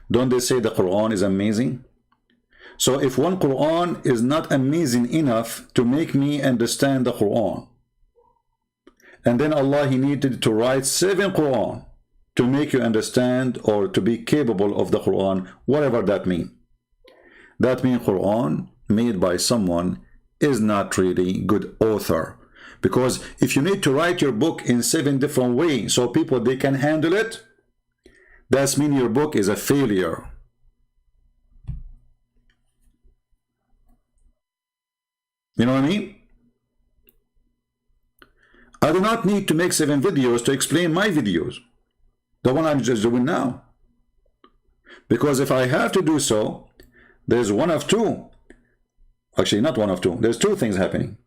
Don't they say the Quran is amazing? So if one Quran is not amazing enough to make me understand the Quran, and then Allah, he needed to write 7 Quran to make you understand or to be capable of the Quran, whatever that means. That means Quran made by someone is not really good author. Because if you need to write your book in 7 different ways so people, they can handle it, that means your book is a failure. You know what I mean? I do not need to make 7 videos to explain my videos, the one I'm just doing now. Because if I have to do so, there's one of 2. Actually, not one of 2. There's 2 things happening.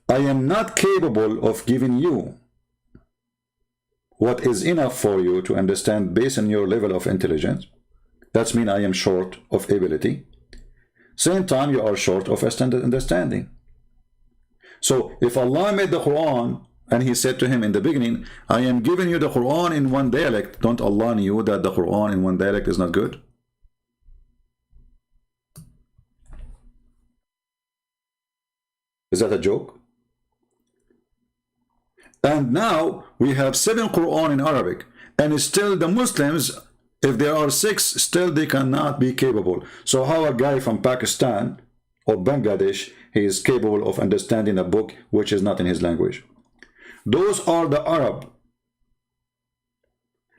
I am not capable of giving you what is enough for you to understand based on your level of intelligence. That means I am short of ability. Same time, you are short of understanding. So if Allah made the Quran and he said to him in the beginning, I am giving you the Quran in 1 dialect, don't Allah knew that the Quran in 1 dialect is not good? Is that a joke? And now we have 7 Quran in Arabic, and still the Muslims, if there are 6, still they cannot be capable. So how a guy from Pakistan or Bangladesh, he is capable of understanding a book which is not in his language? Those are the Arab.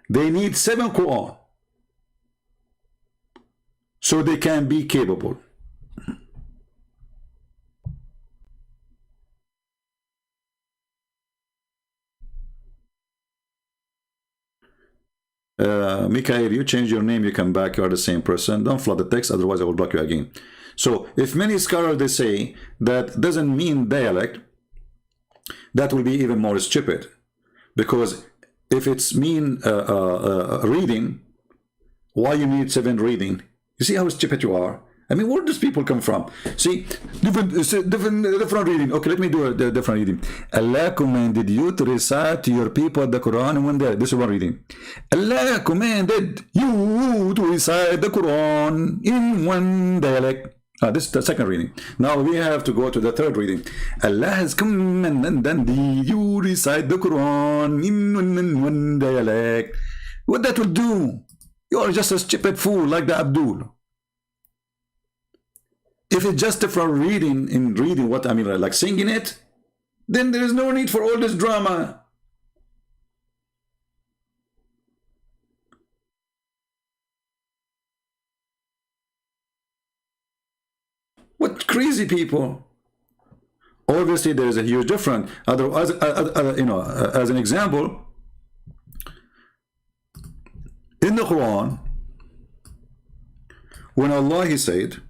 They need 7 Quran so they can be capable. Mikhail, you change your name, you come back, you are the same person. Don't flood the text, otherwise I will block you again. So if many scholars they say that doesn't mean dialect, that will be even more stupid, because if it's mean reading, why you need 7 reading? You see how stupid you are? I mean, where does people come from? See, different reading. Okay, let me do a different reading. Allah commanded you to recite to your people the Quran in one day. This is one reading. Allah commanded you to recite the Quran in one dialect. This is the second reading. Now we have to go to the third reading. Allah has commanded you recite the Quran in one dialect. What that will do? You are just a stupid fool like the Abdul. If it's just for reading what I mean, like singing it, then there is no need for all this drama. What crazy people! Obviously, there is a huge difference. Otherwise, as an example, in the Quran, when Allah He said,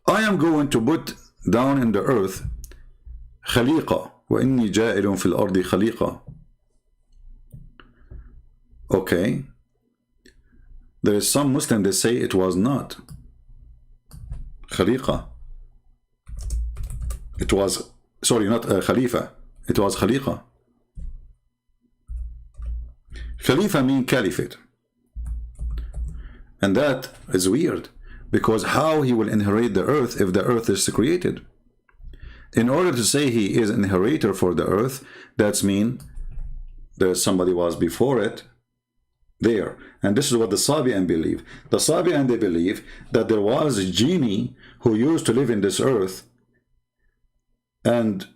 I am going to put down in the earth khaliqa wa inni ja'ilun fil ardi khaliqa. Okay, there is some Muslim they say it was not khaliqa, it was, sorry, not khalifa, it was khaliqa. Khalifa means caliphate, and that is weird, because how he will inherit the earth if the earth is created? In order to say he is an inheritor for the earth, that's mean that somebody was before it there. And this is what the Sabi'an believe. The Sabi'an, they believe that there was a genie who used to live in this earth, and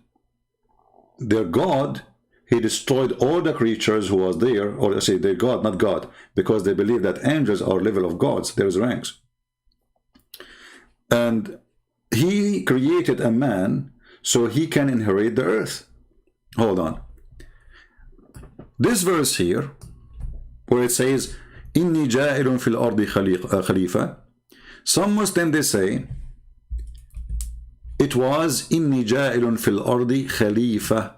their God, he destroyed all the creatures who was there, or say their God, not God, because they believe that angels are level of gods, there's ranks. And he created a man so he can inherit the earth. Hold on. This verse here, where it says, Inni ja'ilun fil ardi khalifa, some Muslims they say, it was Inni ja'ilun fil ardi khalifa.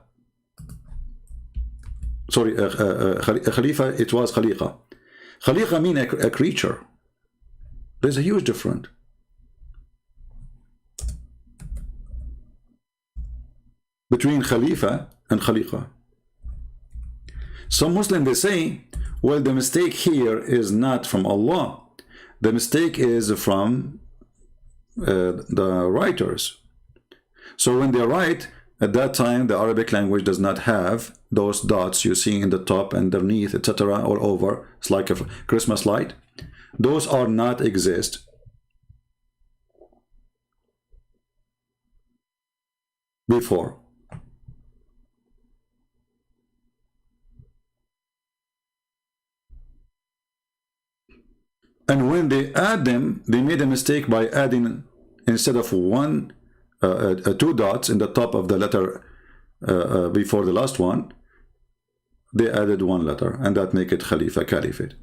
Sorry, khalifa, it was khaliqa. Khaliqa means a creature. There's a huge difference. Between Khalifa and Khaliqa. Some Muslims they say, well, the mistake here is not from Allah. The mistake is from the writers. So when they write, at that time the Arabic language does not have those dots you see in the top, underneath, etc., all over. It's like a Christmas light. Those are not exist. Before. And when they add them, they made a mistake by adding, instead of 2 dots in the top of the letter before the last one, they added 1 letter, and that make it Khalifa, Caliphate.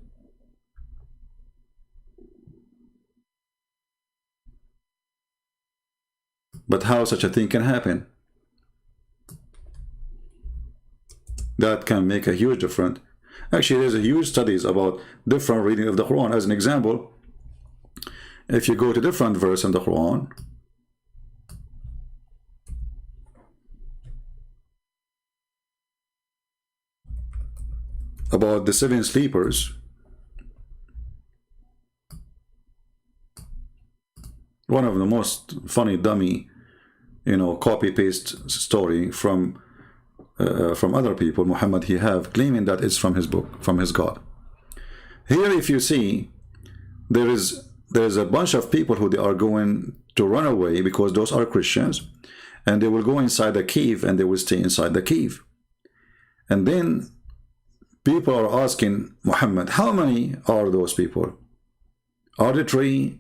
But how such a thing can happen? That can make a huge difference. Actually, there's a huge studies about different reading of the Quran. As an example, if you go to different verse in the Quran, about the 7 sleepers, one of the most funny dummy, copy-paste story from other people. Muhammad, he have claiming that it's from his book, from his God. Here, if you see, there's a bunch of people who they are going to run away because those are Christians, and they will go inside the cave and they will stay inside the cave. And then people are asking Muhammad, how many are those people? Are they 3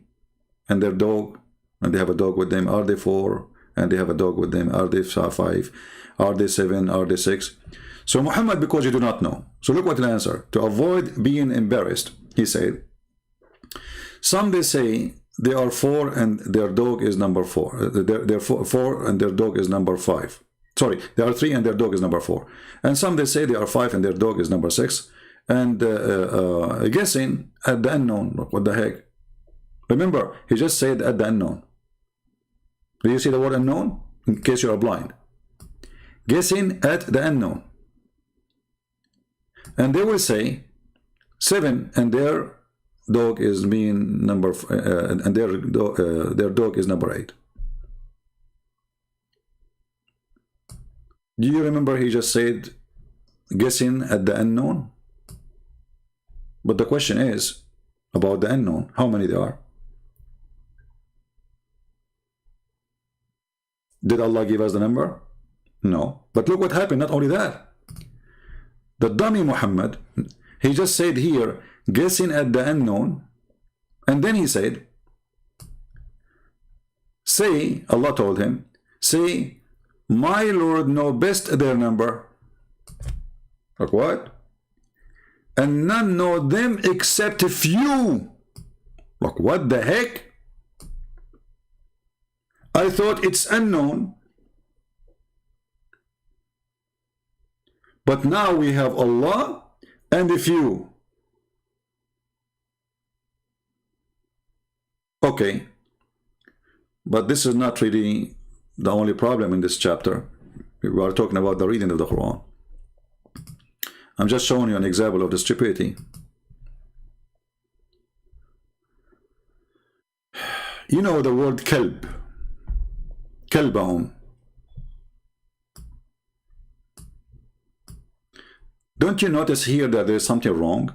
and their dog, and they have a dog with them? Are they 4 and they have a dog with them? Are they 5? Are they 7? Are they 6? So Muhammad, because you do not know, so look what the answer. To avoid being embarrassed, he said, some they say they are 4 and their dog is number 4. They're 4 and their dog is number 5. Sorry, they are 3 and their dog is number 4. And some they say they are 5 and their dog is number 6. And guessing at the unknown. What the heck? Remember, he just said at the unknown. Do you see the word unknown? In case you are blind. Guessing at the unknown. And they will say 7 and their dog is mean number and their dog is number 8. Do you remember he just said guessing at the unknown? But the question is about the unknown, how many there are? Did Allah give us the number? No. But look what happened. Not only that, the dummy Muhammad, he just said here guessing at the unknown, and then he said, say, Allah told him, say, my Lord know best their number. Like what? And none know them except a few. Like what the heck? I thought it's unknown. But now we have Allah and a few. Okay. But this is not really the only problem in this chapter. We are talking about the reading of the Quran. I'm just showing you an example of the stupidity. You know the word kalb. Kalbahum. Don't you notice here that there is something wrong?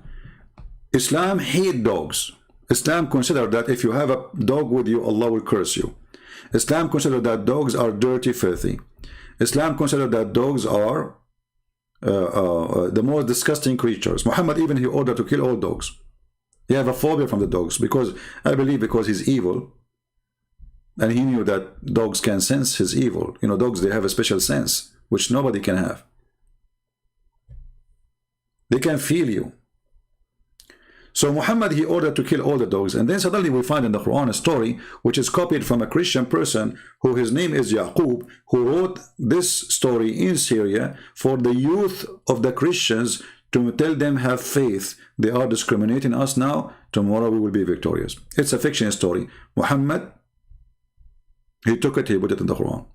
Islam hates dogs. Islam considers that if you have a dog with you, Allah will curse you. Islam considers that dogs are dirty, filthy. Islam considers that dogs are the most disgusting creatures. Muhammad even he ordered to kill all dogs. He have a phobia from the dogs because I believe because he's evil, and he knew that dogs can sense his evil. You know, dogs, they have a special sense which nobody can have. They can feel you. So Muhammad, he ordered to kill all the dogs, and then suddenly we find in the Quran a story which is copied from a Christian person who his name is Yaqub, who wrote this story in Syria for the youth of the Christians to tell them have faith. They are discriminating us now, tomorrow we will be victorious. It's a fiction story. Muhammad, he took it, he put it in the Quran.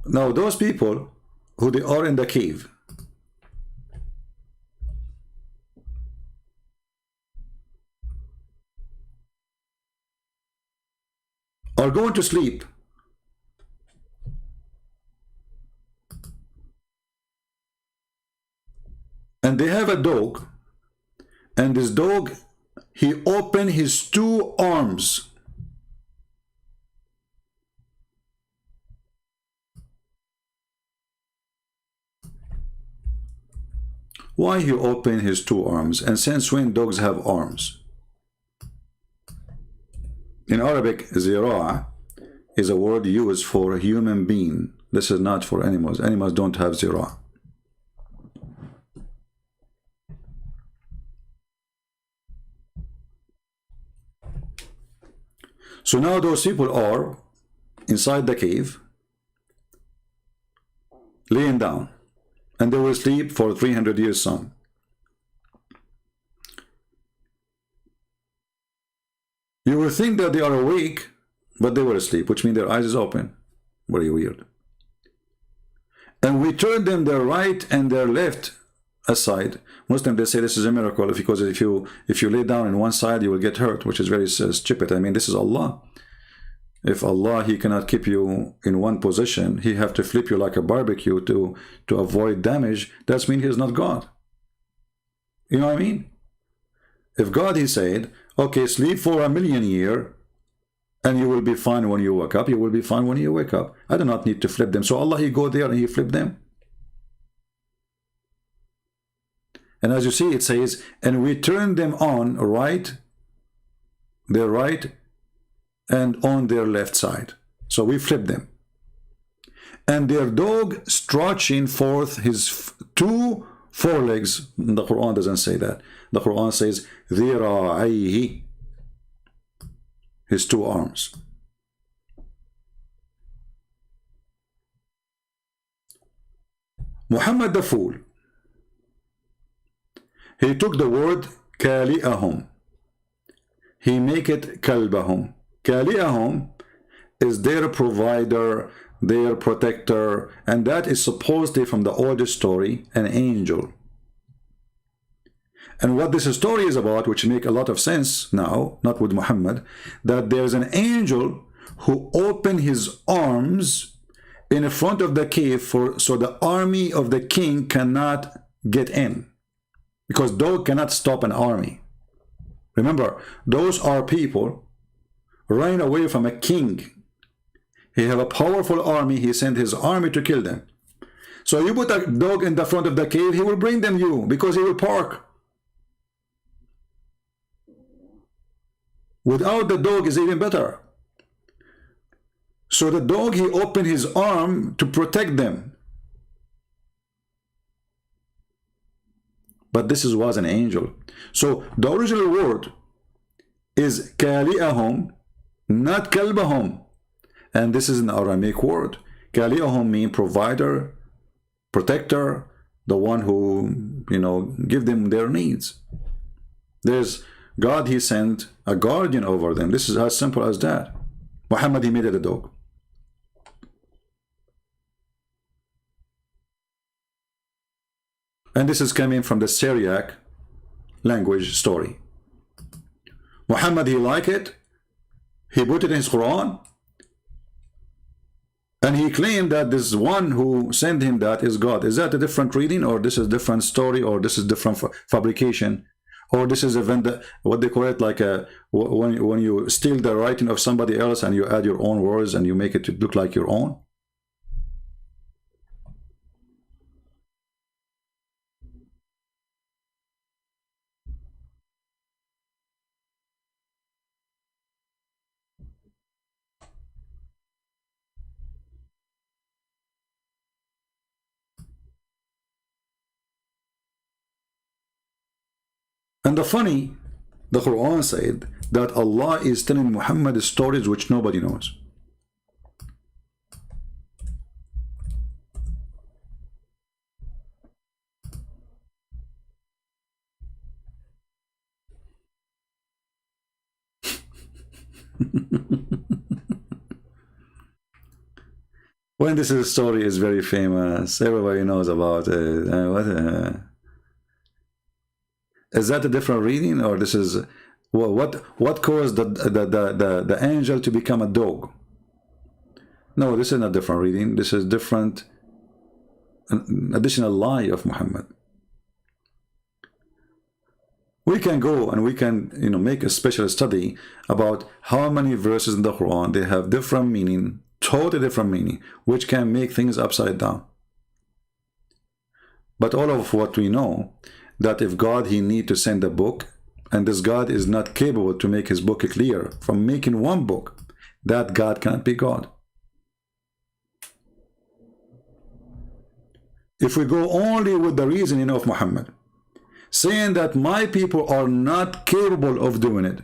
Now those people who they are in the cave, are going to sleep, and they have a dog, and this dog, he opened his 2 arms. Why he opened his 2 arms? And since when dogs have arms? In Arabic, zira' is a word used for a human being. This is not for animals. Animals don't have zira'. So now those people are inside the cave, laying down, and they will sleep for 300 years some. You will think that they are awake, but they were asleep, which means their eyes is open. Very weird. And we turn them their right and their left aside. Muslims, they say this is a miracle because if you lay down on one side, you will get hurt, which is very stupid. I mean, this is Allah. If Allah, he cannot keep you in one position, he have to flip you like a barbecue to avoid damage. That means he is not God. You know what I mean? If God, he said, okay, sleep for 1,000,000 years, and you will be fine when you wake up, you will be fine when you wake up. I do not need to flip them. So Allah, he go there and he flip them. And as you see, it says, and we turn them on their right, and on their left side. So we flip them. And their dog stretching forth his two forelegs. The Quran doesn't say that. The Quran says, ذِرَاعَيْهِ, his two arms. Muhammad the fool, he took the word كَالِئَهُمْ, he make it كَلْبَهُمْ. كَالِئَهُمْ is their provider, their protector, and that is supposedly from the oldest story, an angel. And what this story is about, which make a lot of sense now, not with Muhammad, that there's an angel who opened his arms in front of the cave so the army of the king cannot get in, because dog cannot stop an army. Remember, those are people running away from a king. He have a powerful army. He sent his army to kill them. So you put a dog in the front of the cave, he will bring them you, because he will park. Without the dog is even better. So the dog, he opened his arm to protect them. But this was an angel. So the original word is كَالِئَهُمْ, not كَلْبَهُمْ. And this is an Aramaic word. كَالِئَهُمْ means provider, protector, the one who, give them their needs. There's God, he sent a guardian over them. This is as simple as that. Muhammad, he made it a dog. And this is coming from the Syriac language story. Muhammad, he liked it. He put it in his Quran. And he claimed that this one who sent him that is God. Is that a different reading, or this is a different story, or this is different fabrication? Or this is what they call it, like when you steal the writing of somebody else and you add your own words and you make it to look like your own. And the Quran said that Allah is telling Muhammad stories which nobody knows. When this story is very famous, everybody knows about it. Is that a different reading, or this is what caused the angel to become a dog? No, this is not different reading. This is different, an additional lie of Muhammad. We can go and we can make a special study about how many verses in the Quran they have different meaning, totally different meaning, which can make things upside down. But all of what we know, that if God, he need to send a book, and this God is not capable to make his book clear from making one book, that God cannot be God. If we go only with the reasoning of Muhammad, saying that my people are not capable of doing it,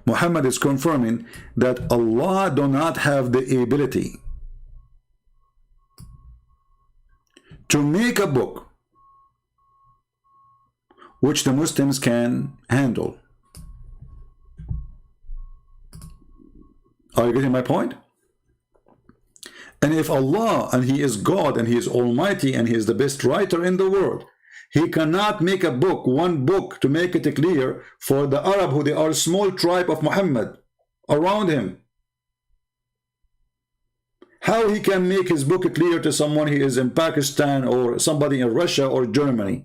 Muhammad is confirming that Allah do not have the ability to make a book which the Muslims can handle. Are you getting my point? And if Allah, and he is God, and he is almighty, and he is the best writer in the world, he cannot make a book, one book, to make it clear for the Arab, who they are a small tribe of Muhammad around him. How he can make his book clear to someone he is in Pakistan, or somebody in Russia or Germany?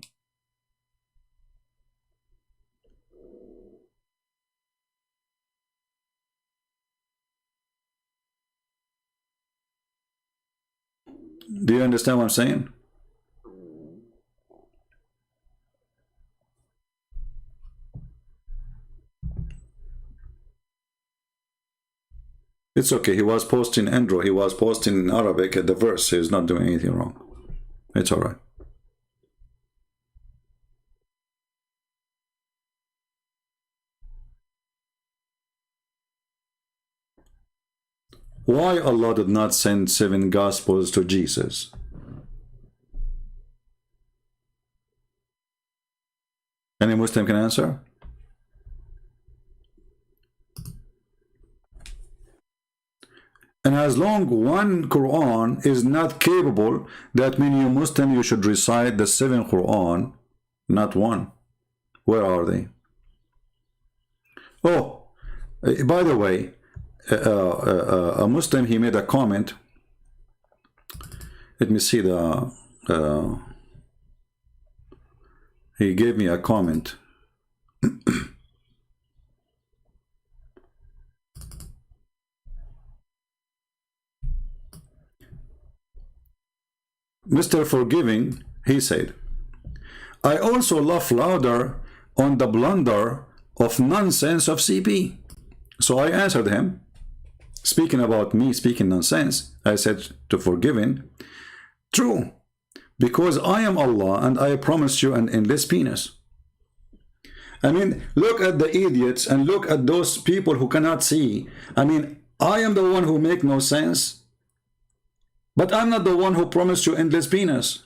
you understand what I'm saying? It's okay. He was posting Andrew. He was posting in Arabic at the verse. He's not doing anything wrong. It's all right. Why Allah did not send 7 Gospels to Jesus? Any Muslim can answer? And as long one Quran is not capable, that means you Muslim, you should recite the 7 Quran, not one. Where are they? Oh, by the way, a Muslim, he made a comment. Let me see the he gave me a comment. Mr. Forgiving, he said, I also laugh louder on the blunder of nonsense of CP. So I answered him, speaking about me speaking nonsense, I said to Forgiving, true, because I am Allah and I promise you an endless penis. I mean, look at the idiots and look at those people who cannot see. I mean, I am the one who make no sense, but I'm not the one who promised you endless penis.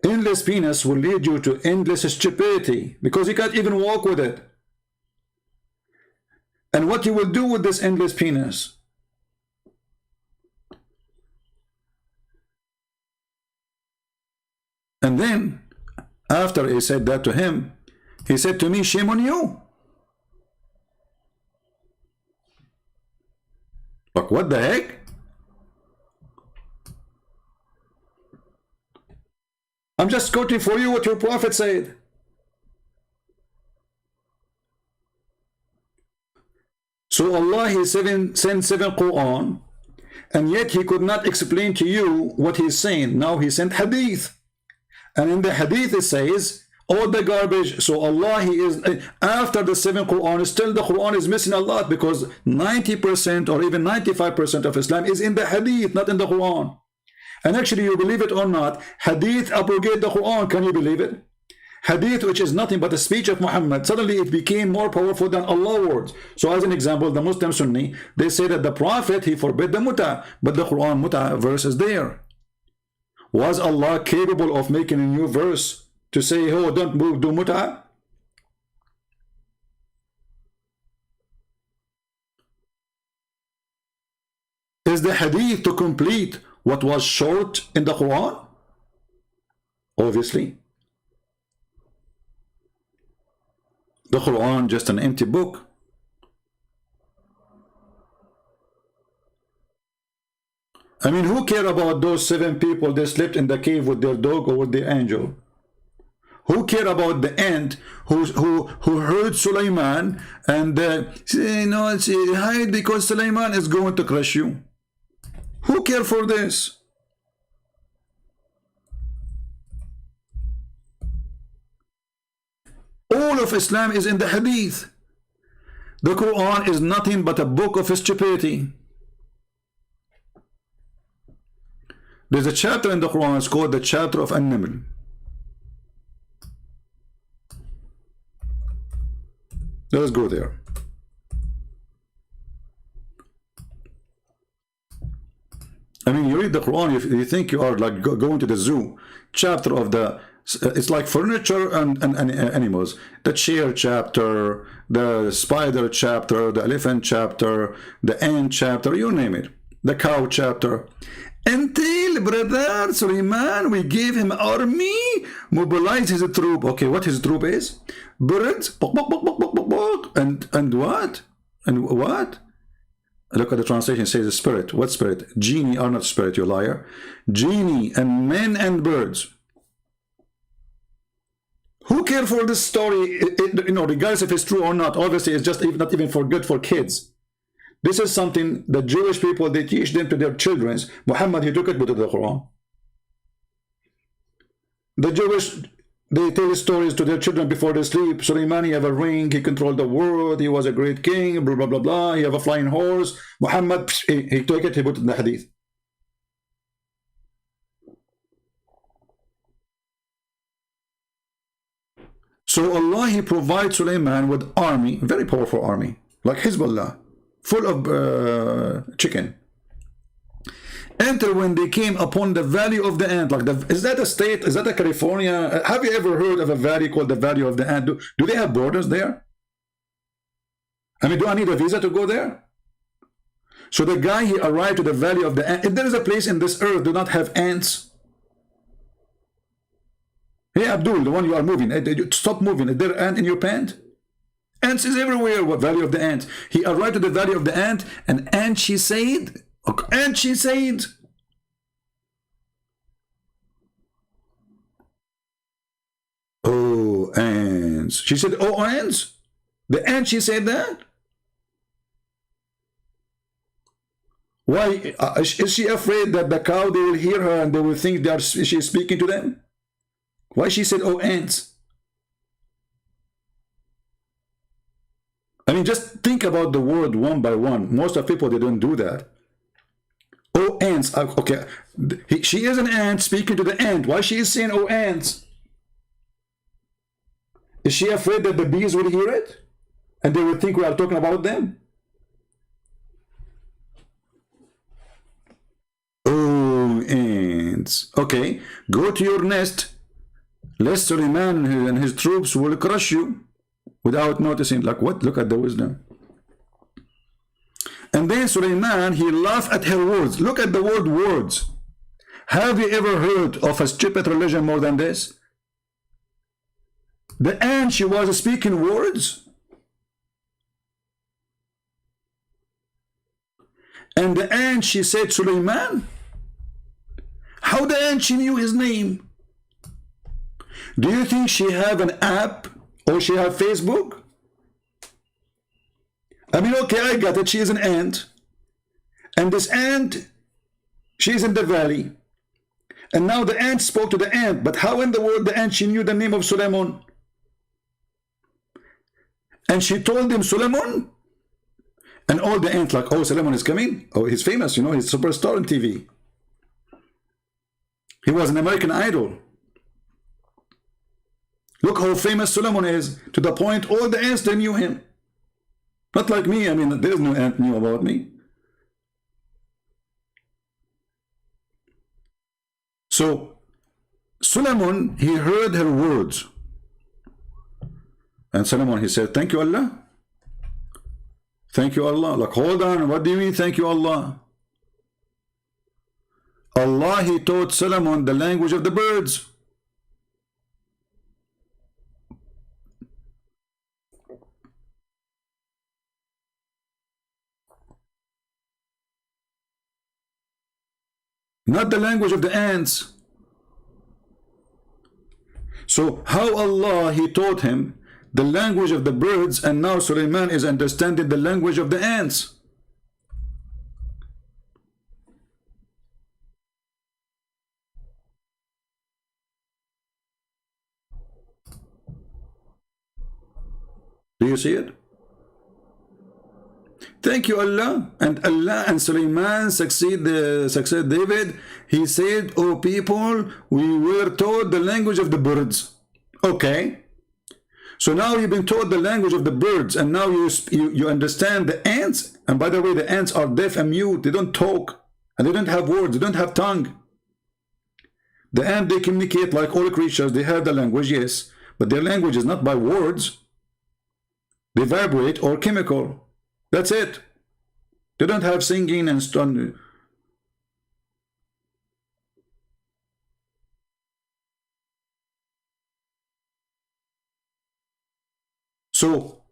Endless penis will lead you to endless stupidity because you can't even walk with it. And what you will do with this endless penis? And then, after he said that to him, he said to me, shame on you. Like, what the heck? I'm just quoting for you what your prophet said. So Allah, he sent 7 Quran, and yet he could not explain to you what he's saying. Now he sent hadith. And in the hadith it says, all the garbage. So Allah, he is, after the 7 Quran, still the Quran is missing a lot, because 90% or even 95% of Islam is in the hadith, not in the Quran. And actually, you believe it or not, hadith abrogate the Quran. Can you believe it? Hadith, which is nothing but a speech of Muhammad, suddenly it became more powerful than Allah's words. So as an example, the Muslim Sunni, they say that the Prophet, he forbid the muta, but the Quran muta verse is there. Was Allah capable of making a new verse to say, oh, don't do muta? Is the hadith to complete what was short in the Quran? Obviously. The Quran just an empty book. I mean, who care about those 7 people that slept in the cave with their dog or with the angel? Who care about the ant who heard Sulaiman and you know, hide because Sulaiman is going to crush you? Who care for this? All of Islam is in the hadith. The Quran is nothing but a book of stupidity. There's a chapter in the Quran, it's called the chapter of An-Naml. Let us go there. I mean, you read the Quran, you think you are like going to the zoo. Chapter of the, it's like furniture and animals. The chair chapter, the spider chapter, the elephant chapter, the ant chapter, you name it. The cow chapter. Until brother Sulaiman, we gave him army, mobilize his troop. Okay, what his troop is? Birds, and what? And what? Look at the translation, it says spirit. What spirit? Genie are not spirit, you liar. Genie and men and birds. Who care for this story? You know, regardless if it's true or not. Obviously, it's just not even for good for kids. This is something the Jewish people, they teach them to their children. Muhammad, he took it with the Quran. The Jewish, they tell stories to their children before they sleep. Sulaiman, he have a ring, he controlled the world, he was a great king, blah, blah, blah, blah. He have a flying horse. Muhammad, he took it, he put it in the hadith. So Allah, he provides Sulaiman with army, very powerful army, like Hezbollah, full of chicken. Until when they came upon the valley of the ant, like is that a state? Is that a California? Have you ever heard of a valley called the Valley of the Ant? Do they have borders there? I mean, do I need a visa to go there? So the guy, he arrived to the Valley of the Ant. If there is a place in this earth do not have ants, hey Abdul, the one you are moving, stop moving. Is there an ant in your pant? Ants is everywhere. What Valley of the Ant? He arrived to the Valley of the Ant, and she said, oh, ants. She said, oh, ants? The ant, she said that? Why? Is she afraid that the cow, they will hear her and they will think she's speaking to them? Why she said, oh, ants? I mean, just think about the word one by one. Most of people, they don't do that. Oh, ants. Okay. She is an ant speaking to the ant. Why she is saying, oh, ants? Is she afraid that the bees will hear it? And they will think we are talking about them? Oh, ants. Okay. Go to your nest. Lest Suleiman and his troops will crush you without noticing. Like what? Look at the wisdom. And then Suleiman, he laughed at her words. Look at the word words. Have you ever heard of a stupid religion more than this? The ant, she was speaking words. And the ant, she said, Suleiman. How the ant, she knew his name? Do you think she have an app or she have Facebook? I mean, okay, I got it. She is an ant. And this ant, she is in the valley. And now the ant spoke to the ant. But how in the world the ant, she knew the name of Suleiman? And she told him, Suleiman. And all the ants like, oh, Suleiman is coming. Oh, he's famous, you know, he's a superstar on TV. He was an American Idol. Look how famous Suleiman is, to the point all the ants, they knew him. Not like me. I mean, there is no ant knew about me. So Suleiman, he heard her words. And Suleiman, he said, thank you, Allah. Thank you, Allah. Like, hold on. What do you mean, thank you, Allah? Allah, he taught Suleiman the language of the birds. Not the language of the ants. So how Allah, he taught him the language of the birds, and now Suleiman is understanding the language of the ants. Do you see it? Thank you, Allah. And Allah and Suleiman succeed David. He said, oh people, we were taught the language of the birds. Okay. So now you've been taught the language of the birds, and now you understand the ants. And by the way, the ants are deaf and mute. They don't talk, and they don't have words. They don't have tongue. The ant, they communicate like all creatures. They have the language, yes, but their language is not by words. They vibrate or chemical. That's it. They don't have singing and stuff. So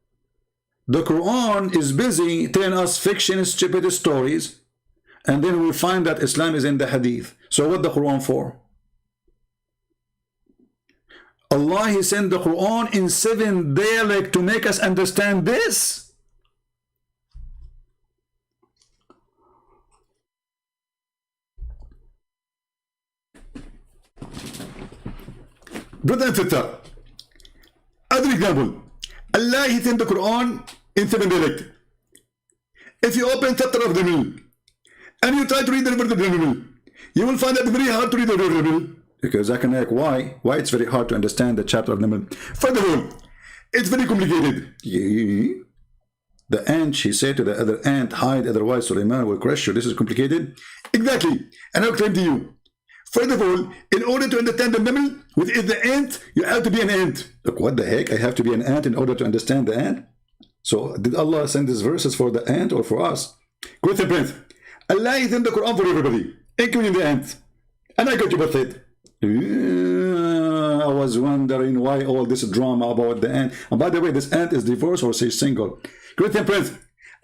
the Quran is busy telling us fiction, stupid stories, and then we find that Islam is in the Hadith. So what the Quran for? Allah, he sent the Quran in 7 dialects to make us understand this. Brother and sister, as an example, Allah is in the Quran in 7 dialects. If you open chapter of the middle and you try to read the verse of the middle, you will find it very hard to read the verse of the middle. Because I can ask why it's very hard to understand the chapter of the middle. First of all, it's very complicated. The ant, she said to the other ant, hide, otherwise Sulaiman will crush you. This is complicated. Exactly. And I'll claim to you. First of all, in order to understand the Naml, which is the ant, you have to be an ant. Look, what the heck? I have to be an ant in order to understand the ant? So, did Allah send these verses for the ant or for us? Question, Prince. Allah is in the Quran for everybody, including the ants. And I got you both it. I was wondering why all this drama about the ant. And by the way, this ant is divorced or she's single. Question, Prince.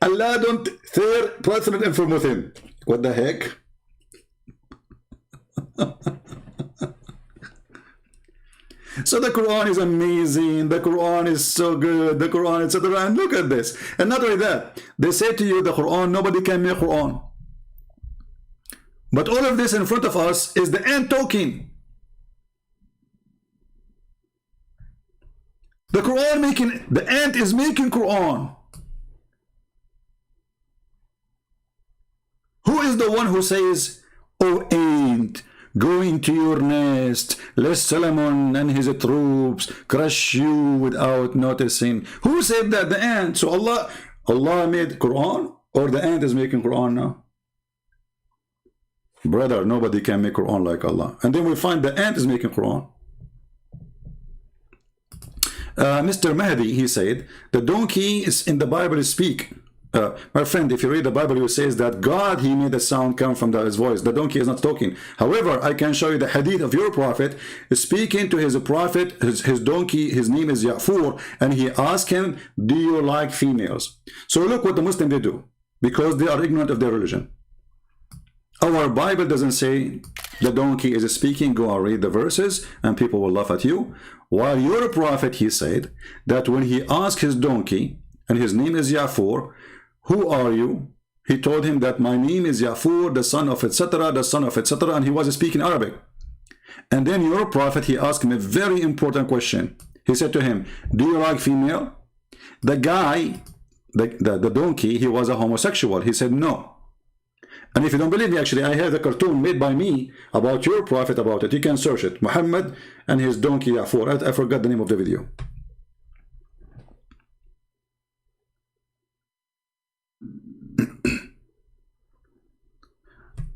Allah don't share personal information. What the heck? So the Quran is amazing, the Quran is so good, the Quran, etc. And look at this. And not only that, they say to you the Quran, nobody can make Quran. But all of this in front of us is the ant talking. The Quran making, the ant is making Quran. Who is the one who says, "Oh ant, go into your nest, lest Solomon and his troops crush you without noticing"? Who said that? The ant. So Allah made Quran, or the ant is making Quran now? Brother, nobody can make Quran like Allah. And then we find the ant is making Quran. Mr. Mahdi, he said, the donkey is in the Bible speak. My friend, if you read the Bible, it says that God, he made the sound come from his voice. The donkey is not talking. However, I can show you the hadith of your prophet speaking to his prophet, his donkey, his name is Ya'fur, and he asked him, do you like females? So look what the Muslim they do, because they are ignorant of their religion. Our Bible doesn't say the donkey is speaking, go and read the verses and people will laugh at you. While your prophet, he said that when he asked his donkey, and his name is Ya'fur, who are you? He told him that my name is Ya'fur, the son of etc., the son of etc., and he was speaking Arabic. And then your prophet, he asked him a very important question. He said to him, do you like female? The guy, the donkey, he was a homosexual. He said no. And if you don't believe me, actually, I have a cartoon made by me about your prophet about it. You can search it. Muhammad and his donkey Ya'fur. I forgot the name of the video.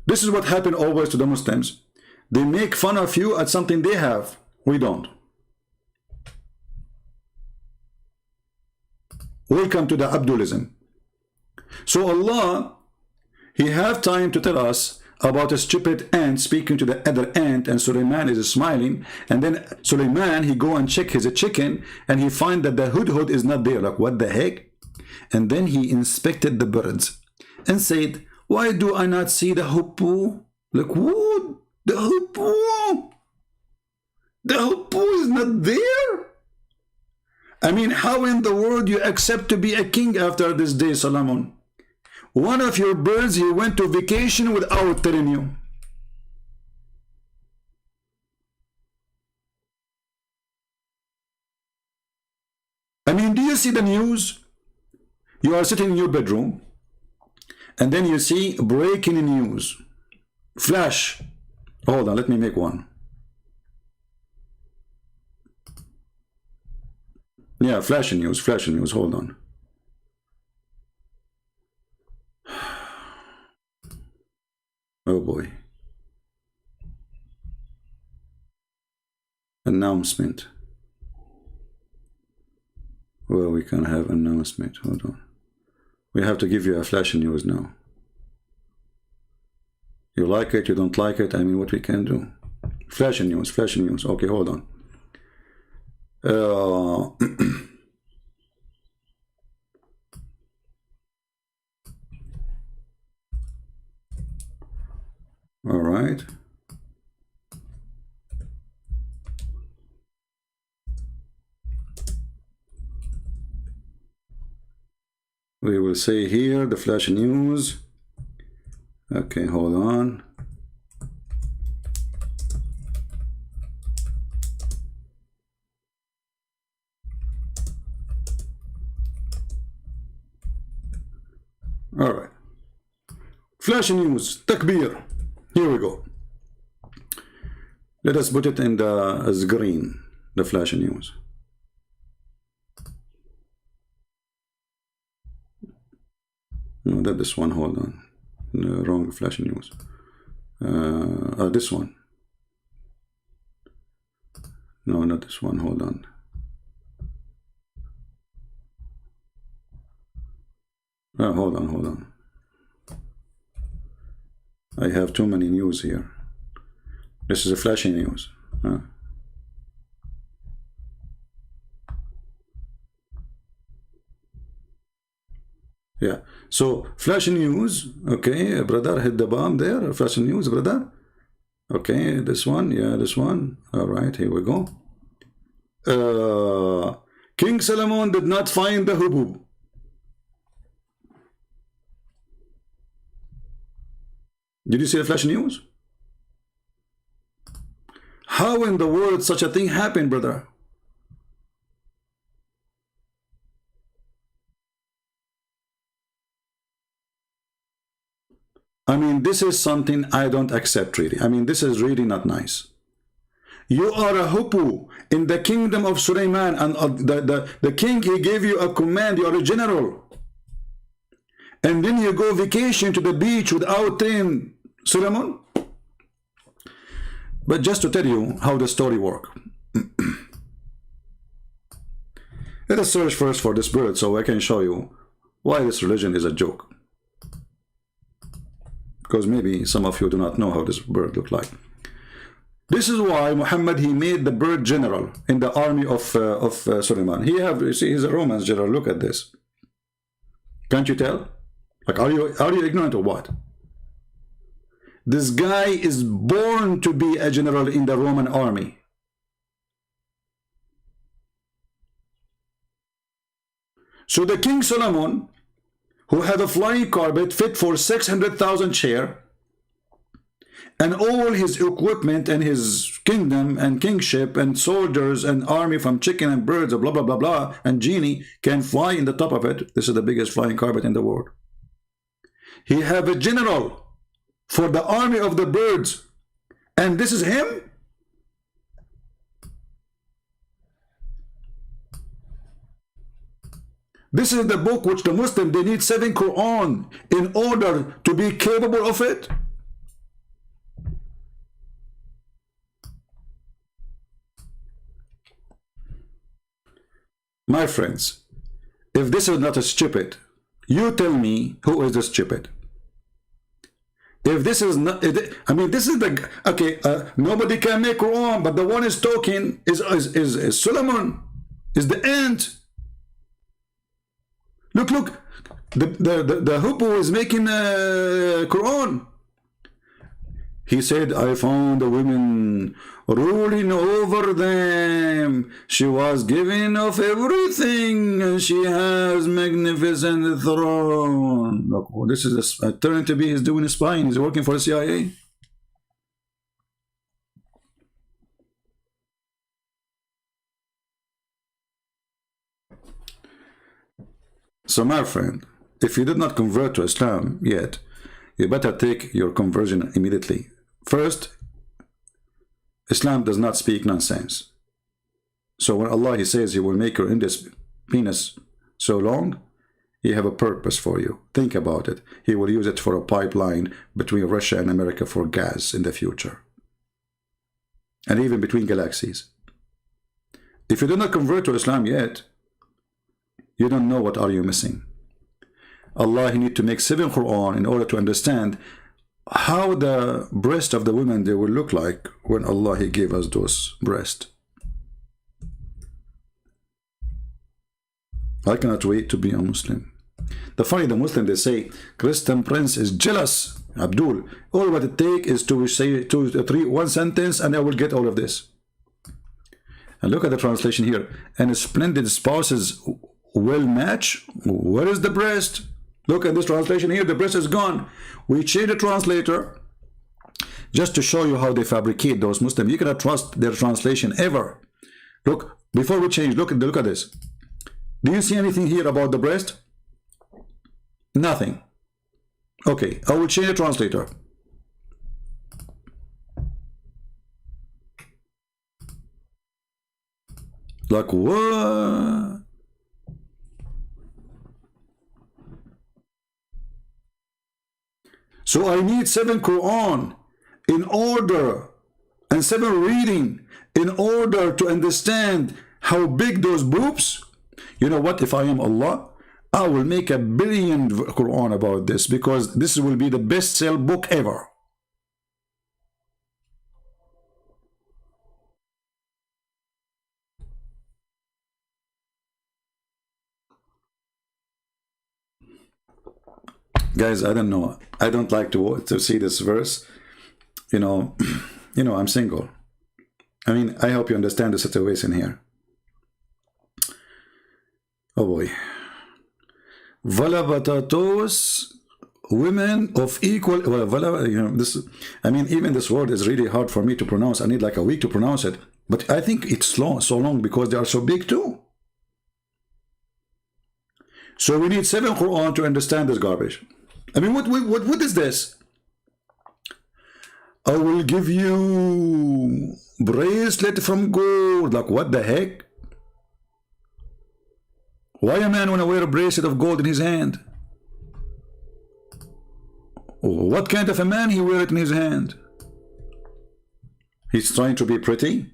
This is what happened always to the Muslims. They make fun of you at something they have. We don't. Welcome to the Abdulism. So Allah, he have time to tell us about a stupid ant speaking to the other ant, and Sulaiman is smiling, and then Sulaiman, he go and check his chicken, and he find that the hudhud is not there. Like, what the heck? And then he inspected the birds and said, why do I not see the hoopoe? Like, what? The hoopoe? The hoopoe is not there? I mean, how in the world you accept to be a king after this day, Solomon? One of your birds, he went to vacation without telling you. I mean, do you see the news? You are sitting in your bedroom, and then you see breaking news. Flash. Hold on, let me make one. Yeah, flashing news, hold on. Oh boy. Announcement. Well, we can have announcement. Hold on. We have to give you a flash news now. You like it, you don't like it, I mean, what we can do. Flash news. Okay, hold on. All right. We will say here the flash news. Okay, hold on. All right. Flash news, takbir. Here we go. Let us put it in the as green, the flash news. No, that this one. Hold on. No, wrong flash news. This one. No, not this one. Hold on. Hold on. I have too many news here. This is a flashy news. Yeah. So flash news. Okay, brother, hit the bomb there. Flash news, brother. Okay, this one. Yeah, this one. All right, here we go. King Solomon did not find the hubub. Did you see the flash news? How in the world such a thing happened, brother? I mean, this is something I don't accept, really. I mean, this is really not nice. You are a hupu in the kingdom of Sulaiman, and the king, he gave you a command. You are a general. And then you go vacation to the beach without telling Solomon. But just to tell you how the story works. Let us search first for this bird so I can show you why this religion is a joke. Because maybe some of you do not know how this bird looks like. This is why Muhammad, he made the bird general in the army of Suleiman. You see, he's a Roman general. Look at this. Can't you tell? Like, are you ignorant or what? This guy is born to be a general in the Roman army. So the King Solomon, who had a flying carpet fit for 600,000 chair, and all his equipment and his kingdom and kingship and soldiers and army from chicken and birds and blah blah blah blah, and genie can fly in the top of it. This is the biggest flying carpet in the world. He have a general for the army of the birds, and this is him. This is the book which the Muslim, they need 7 Qur'an in order to be capable of it. My friends, if this is not a stupid, you tell me who is the stupid. If this is not, I mean, this is the, okay, nobody can make Quran, but the one is talking is Solomon, is the ant. Look, the hippo is making Quran. He said, I found the women ruling over them. She was given of everything, and she has magnificent throne. Look, this is turning to be, he's doing spying. He's working for the CIA. So my friend, if you did not convert to Islam yet, you better take your conversion immediately. First, Islam does not speak nonsense. So when Allah, he says he will make your penis so long, he have a purpose for you. Think about it. He will use it for a pipeline between Russia and America for gas in the future. And even between galaxies. If you do not convert to Islam yet, you don't know what are you missing. Allah, he need to make 7 Quran in order to understand how the breast of the women, they will look like when Allah, he gave us those breasts. I cannot wait to be a Muslim. The funny, the Muslim, they say, Christian prince is jealous. Abdul, all what it take is to say one sentence and I will get all of this. And look at the translation here. And splendid spouses will match. Where is the breast? Look at this translation here. The breast is gone. We change the translator just to show you how they fabricate those Muslims. You cannot trust their translation ever. Look, before we change, look at this. Do you see anything here about the breast? Nothing. Okay, I will change the translator. Like what? So I need 7 Quran in order, and 7 reading in order to understand how big those boobs. You know what? If I am Allah, I will make a billion Quran about this, because this will be the best sell book ever. Guys, I don't know. I don't like to see this verse. You know, I'm single. I mean, I hope you understand the situation here. Oh boy. Valabatatos, women of equal. Well, you know, this. I mean, even this word is really hard for me to pronounce. I need like a week to pronounce it. But I think it's long, so long because they are so big too. So we need 7 Quran to understand this garbage. I mean, what is this? I will give you bracelet from gold. Like, what the heck? Why a man want to wear a bracelet of gold in his hand? What kind of a man he wear it in his hand? He's trying to be pretty?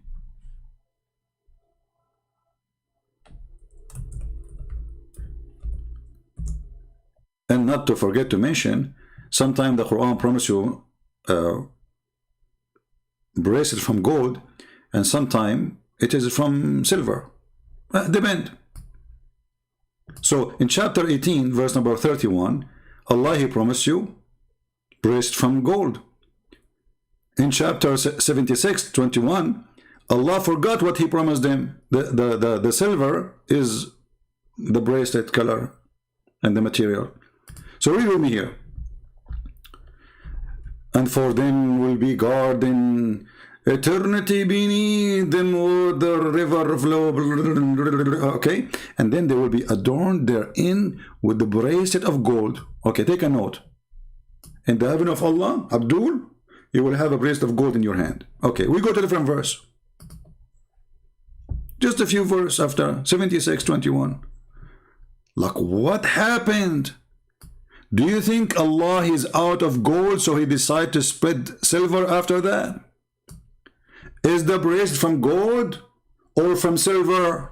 And not to forget to mention, sometimes the Quran promises you bracelet from gold, and sometimes it is from silver. Depend. So in chapter 18, verse number 31, Allah, He promised you bracelet from gold. In chapter 76, 21, Allah forgot what He promised them. The silver is the bracelet color and the material. So read with me here. And for them will be garden, eternity beneath them, or the river flow. Okay, and then they will be adorned therein with the bracelet of gold. Okay, take a note. In the heaven of Allah, Abdul, you will have a bracelet of gold in your hand. Okay, we go to a different verse. Just a few verses after 76:21. Like, what happened? Do you think Allah is out of gold, so He decided to spread silver after that? Is the bracelet from gold or from silver?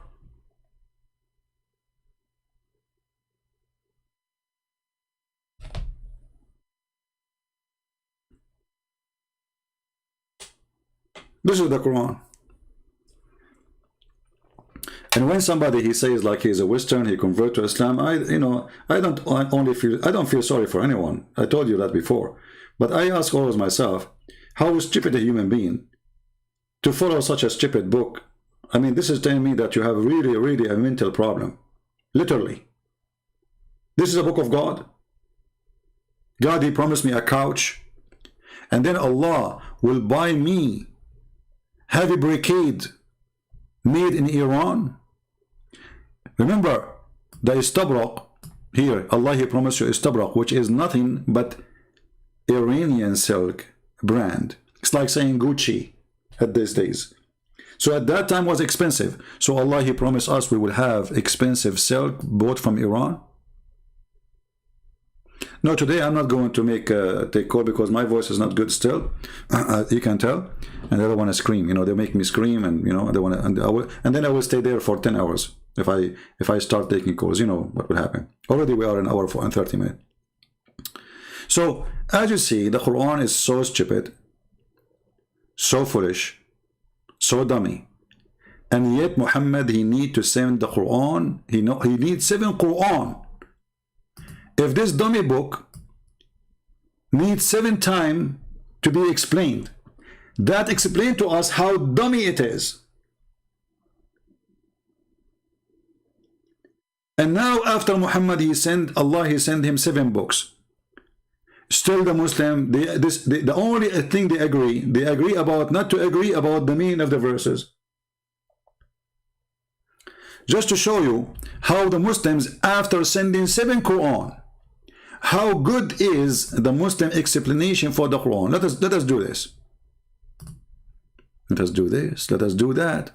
This is the Quran. And when somebody he says like he's a Western, he convert to Islam, I don't feel sorry for anyone. I told you that before. But I ask always myself, how stupid a human being to follow such a stupid book. I mean, this is telling me that you have really a mental problem. Literally. This is a book of God. God, He promised me a couch, and then Allah will buy me heavy brocade made in Iran. Remember the istabrak here, Allah, He promised you istabrak, which is nothing but Iranian silk brand. It's like saying Gucci at these days. So at that time was expensive. So Allah, He promised us we will have expensive silk bought from Iran. No, today I'm not going to take call because my voice is not good still. You can tell. And they don't want to scream. You know, they make me scream, and you know, they want to. And then I will stay there for 10 hours if I start taking calls. You know what will happen. Already we are an hour and 30 minutes. So as you see, the Quran is so stupid, so foolish, so dummy, and yet Muhammad, he need to send the Quran. He needs 7 Quran. If this dummy book needs 7 times to be explained, that explains to us how dummy it is. And now after Muhammad, Allah sent him 7 books. Still the Muslim, the only thing they agree about, not to agree about the meaning of the verses. Just to show you how the Muslims, after sending 7 Quran, how good is the Muslim explanation for the Quran? Let us do this. Let us do this. Let us do that.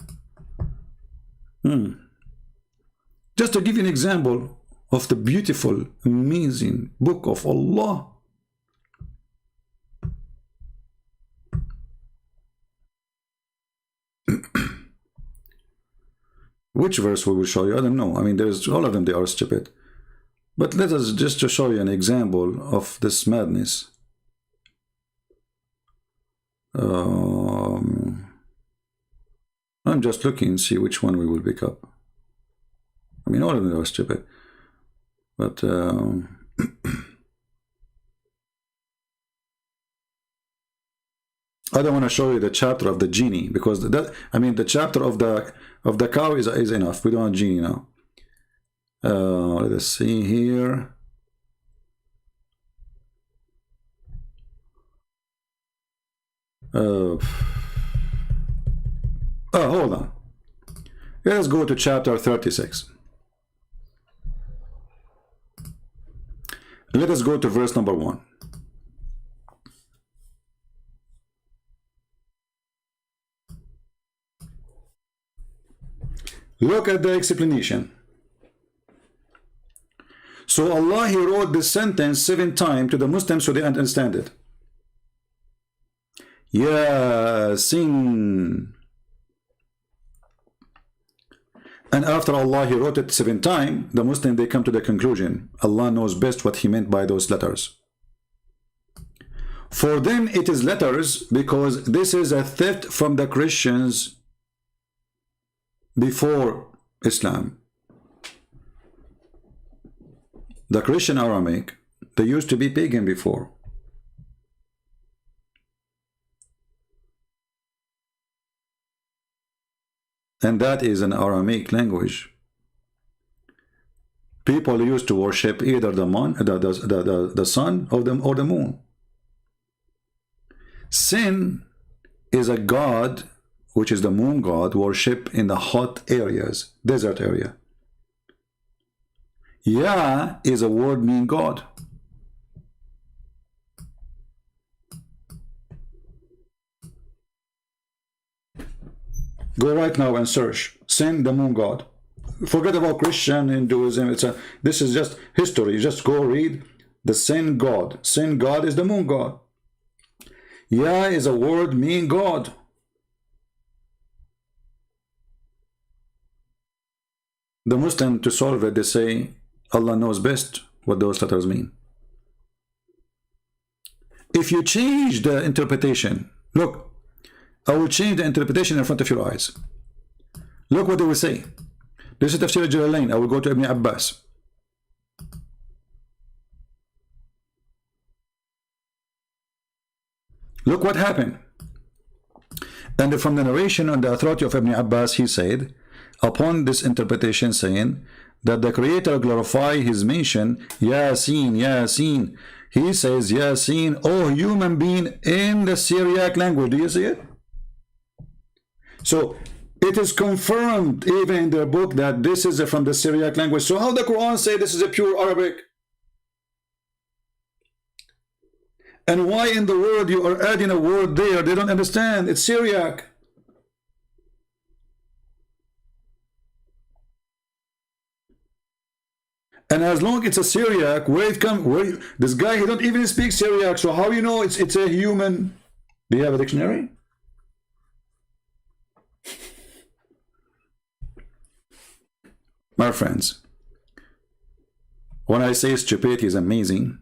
Just to give you an example of the beautiful, amazing book of Allah. Which verse we will show you? I don't know. I mean, there's all of them, they are stupid. But let us just to show you an example of this madness. I'm just looking and see which one we will pick up. I mean, all of them are stupid. But I don't want to show you the chapter of the genie, because that, I mean, the chapter of the cow is enough. We don't want genie now. Let us see here. Oh, hold on. Let us go to chapter 36. Let us go to verse number 1. Look at the explanation. So Allah, He wrote this sentence 7 times to the Muslims so they understand it. Yasin. And after Allah, He wrote it 7 times, the Muslim, they come to the conclusion, Allah knows best what He meant by those letters. For them, it is letters because this is a theft from the Christians before Islam. The Christian Aramaic, they used to be pagan before. And that is an Aramaic language. People used to worship either the sun or the moon. Sin is a god, which is the moon god, worship in the hot areas, desert area. Yah is a word meaning God. Go right now and search sin, the moon god. Forget about Christian, Hinduism. This is just history. Just go read the sin god. Sin god is the moon god. Yah is a word meaning God. The Muslim, to solve it, they say Allah knows best what those letters mean. If you change the interpretation, look, I will change the interpretation in front of your eyes. Look what they will say. This is Tafsir al-Jalalain. I will go to Ibn Abbas. Look what happened. And from the narration on the authority of Ibn Abbas, he said, upon this interpretation saying that the Creator glorify His mention, Yasin, Yasin. He says, Yasin, oh human being, in the Syriac language. Do you see it? So it is confirmed even in their book that this is from the Syriac language. So how the Quran say this is a pure Arabic? And why in the world you are adding a word there? They don't understand. It's Syriac. And as long it's a Syriac, where it come, where this guy, he don't even speak Syriac. So how you know it's a human? Do you have a dictionary? My friends, when I say stupidity is amazing,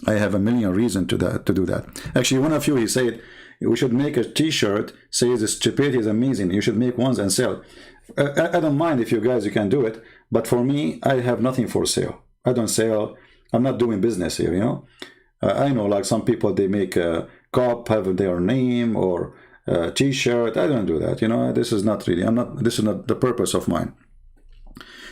I have a million reasons to do that. Actually, one of you, he said, we should make a t-shirt, says stupidity is amazing. You should make ones and sell. I don't mind if you guys, you can do it. But for me, I have nothing for sale. I don't sell. I'm not doing business here, you know. I know like some people, they make a cup, have their name, or a t-shirt. I don't do that, you know. This is not really, this is not the purpose of mine.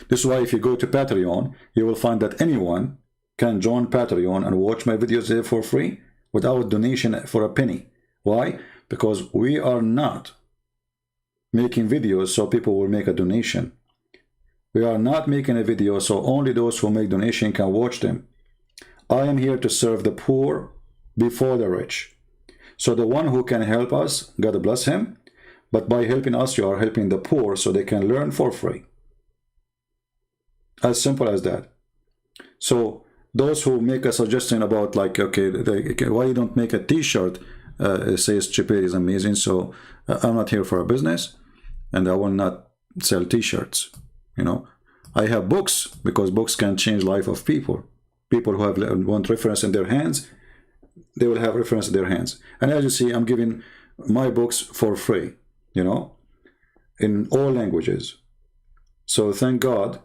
This is why if you go to Patreon, you will find that anyone can join Patreon and watch my videos there for free without donation for a penny. Why? Because we are not making videos so people will make a donation. We are not making a video so only those who make donation can watch them. I am here to serve the poor before the rich. So the one who can help us, God bless him. But by helping us, you are helping the poor so they can learn for free. As simple as that. So those who make a suggestion about like, okay, why you don't make a t-shirt says Chipper is amazing. So I'm not here for a business and I will not sell t-shirts. You know, I have books because books can change life of people. People who have want reference in their hands, they will have reference in their hands. And as you see, I'm giving my books for free, you know, in all languages. So thank God,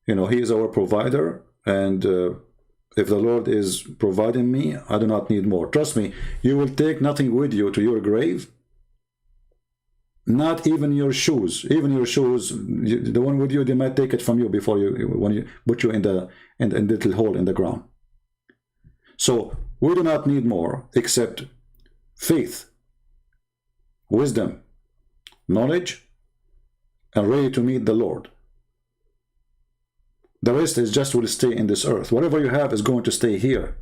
you know, he is our provider. And if the Lord is providing me, I do not need more. Trust me, you will take nothing with you to your grave. Not even your shoes. Even your shoes, the one with you, they might take it from you before you, when you put you in the little hole in the ground. So we do not need more except faith, wisdom, knowledge, and ready to meet the Lord. The rest is just will stay in this earth. Whatever you have is going to stay here.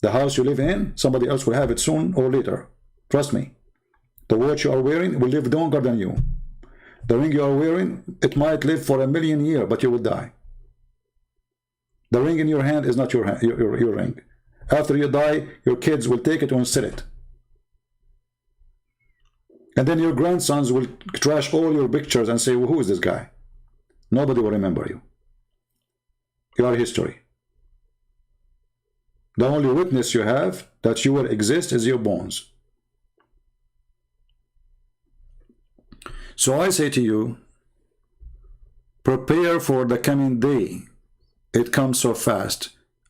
The house you live in, somebody else will have it soon or later. Trust me. The watch you are wearing will live longer than you. The ring you are wearing, it might live for 1,000,000 years, but you will die. The ring in your hand is not your ring. After you die, your kids will take it and sell it. And then your grandsons will trash all your pictures and say, well, who is this guy? Nobody will remember you. You are history. The only witness you have that you will exist is your bones. So I say to you, prepare for the coming day. It comes so fast.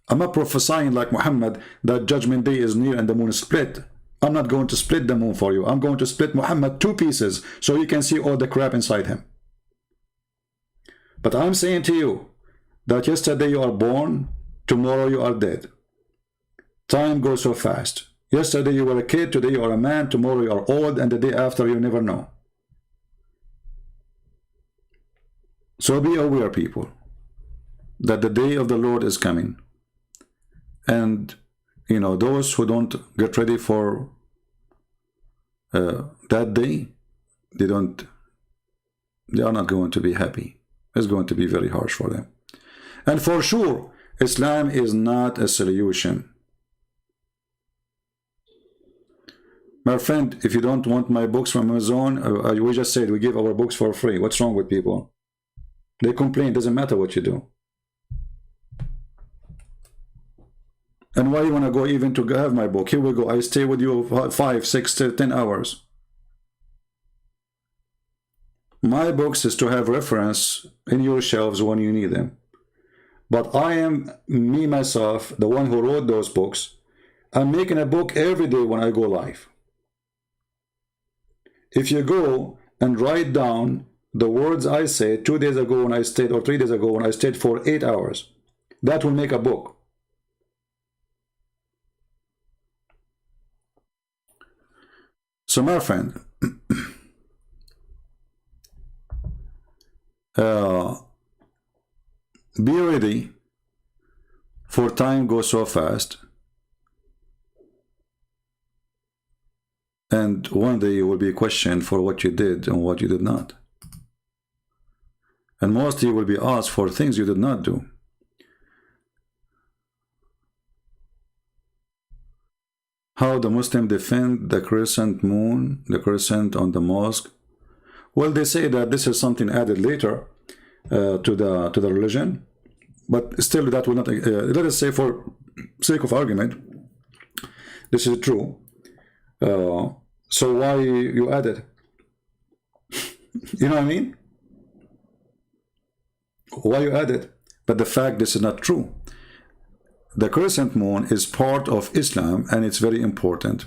I'm not prophesying like Muhammad that judgment day is near and the moon is split. I'm not going to split the moon for you. I'm going to split Muhammad 2 pieces so you can see all the crap inside him. But I'm saying to you that yesterday you are born, tomorrow you are dead. Time goes so fast. Yesterday you were a kid, today you are a man, tomorrow you are old, and the day after you never know. So be aware, people, that the day of the Lord is coming. And, you know, those who don't get ready for that day, they are not going to be happy. It's going to be very harsh for them. And for sure, Islam is not a solution. My friend, if you don't want my books from Amazon, we just said we give our books for free. What's wrong with people? They complain, doesn't matter what you do. And why you want to go even to have my book? Here we go. I stay with you 5, 6, 10 hours. My books is to have reference in your shelves when you need them. But I am, me, myself, the one who wrote those books. I'm making a book every day when I go live. If you go and write down the words I said 2 days ago when I stayed, or 3 days ago when I stayed for 8 hours, that will make a book. So my friend, be ready, for time goes so fast, and one day you will be questioned for what you did and what you did not. And mostly you will be asked for things you did not do. How the Muslim defend the crescent moon, the crescent on the mosque? Well, they say that this is something added later to the religion, but still that will not. Let us say, for sake of argument, this is true. So why you add it? You know what I mean? Why you add it? But the fact this is not true. The crescent moon is part of Islam and it's very important.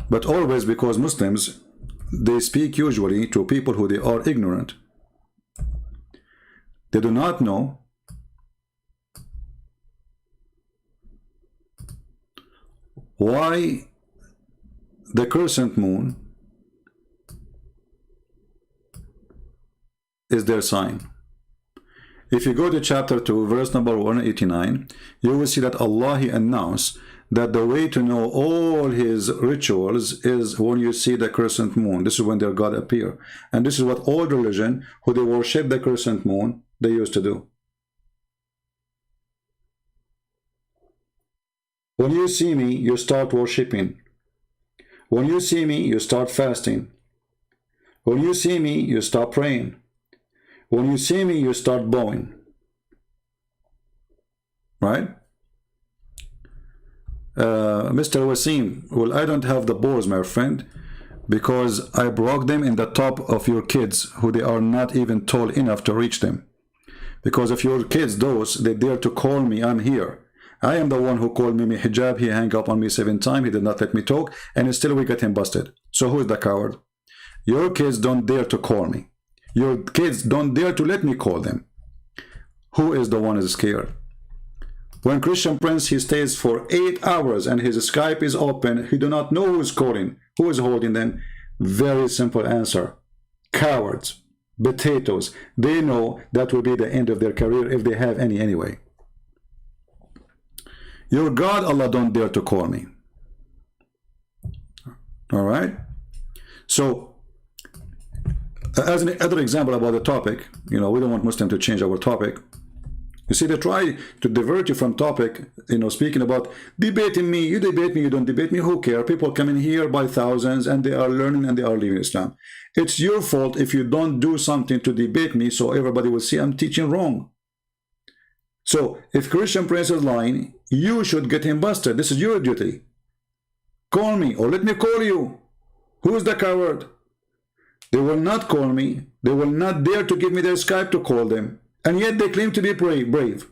But always, because Muslims, they speak usually to people who they are ignorant. They do not know why the crescent moon is their sign. If you go to chapter 2, verse number 189, you will see that Allah, He announced that the way to know all His rituals is when you see the crescent moon. This is when their God appear. And this is what all religion, who they worship the crescent moon, they used to do. When you see me, you start worshiping. When you see me, you start fasting. When you see me, you start praying. When you see me, you start bowing. Right? Mr. Wasim, well, I don't have the bows, my friend, because I broke them in the top of your kids, who they are not even tall enough to reach them. Because if your kids, those, they dare to call me, I'm here. I am the one who called me hijab. He hung up on me 7 times. He did not let me talk, and still we got him busted. So who is the coward? Your kids don't dare to call me. Your kids don't dare to let me call them. Who is the one who is scared? When Christian Prince, he stays for 8 hours and his Skype is open, he do not know who is calling, who is holding them. Very simple answer. Cowards, potatoes. They know that will be the end of their career if they have any anyway. Your God, Allah, don't dare to call me. All right? So, as an other example about the topic, you know, we don't want Muslims to change our topic. You see, they try to divert you from topic, you know, speaking about debating me. You debate me, you don't debate me, who cares? People come in here by thousands and they are learning and they are leaving Islam. It's your fault if you don't do something to debate me so everybody will see I'm teaching wrong. So, if Christian Prince is lying, you should get him busted. This is your duty. Call me or let me call you. Who is the coward? They will not call me. They will not dare to give me their Skype to call them. And yet they claim to be brave.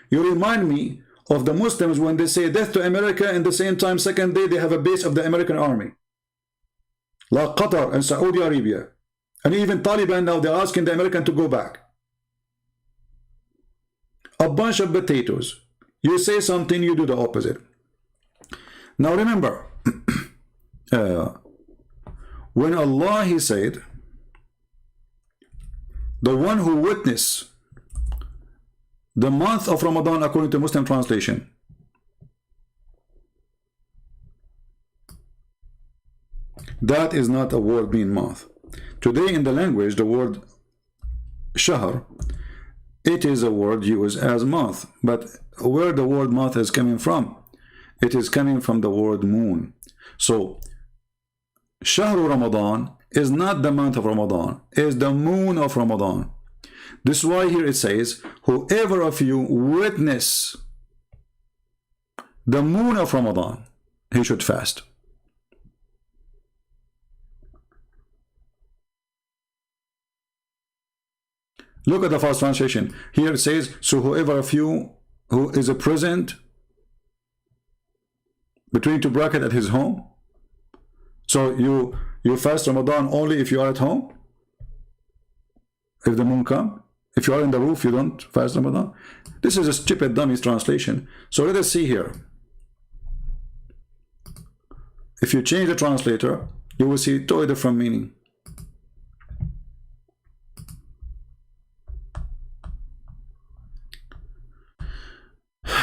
You remind me of the Muslims when they say death to America, and the same time, second day, they have a base of the American army. Like Qatar and Saudi Arabia. And even Taliban now, they're asking the American to go back. A bunch of potatoes. You say something, you do the opposite. Now remember, when Allah, He said, the one who witnessed the month of Ramadan according to Muslim translation, that is not a word mean month. Today in the language, the word shahr, it is a word used as month. But where the word month is coming from? It is coming from the word moon. So, Shahru Ramadan is not the month of Ramadan, it is the moon of Ramadan. This is why here it says, whoever of you witness the moon of Ramadan, he should fast. Look at the first translation. Here it says, so whoever of you who is present between 2 brackets at his home. So you fast Ramadan only if you are at home? If the moon comes? If you are in the roof, you don't fast Ramadan? This is a stupid dummy translation. So let us see here. If you change the translator, you will see totally different meaning.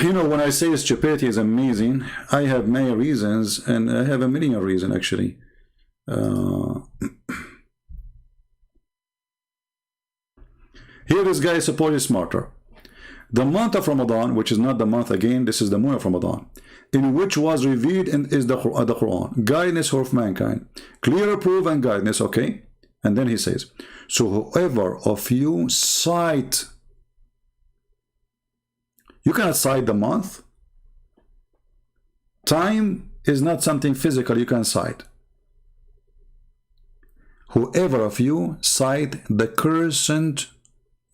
You know, when I say stupidity is amazing, I have many reasons, and I have a million reasons actually. Here this guy is supposedly smarter. The month of Ramadan, which is not the month again, this is the moon of Ramadan, in which was revealed is the Quran, guidance of mankind, clear proof and guidance, okay? And then he says, so whoever of you sight, you cannot cite the month. Time is not something physical you can cite. Whoever of you sight the crescent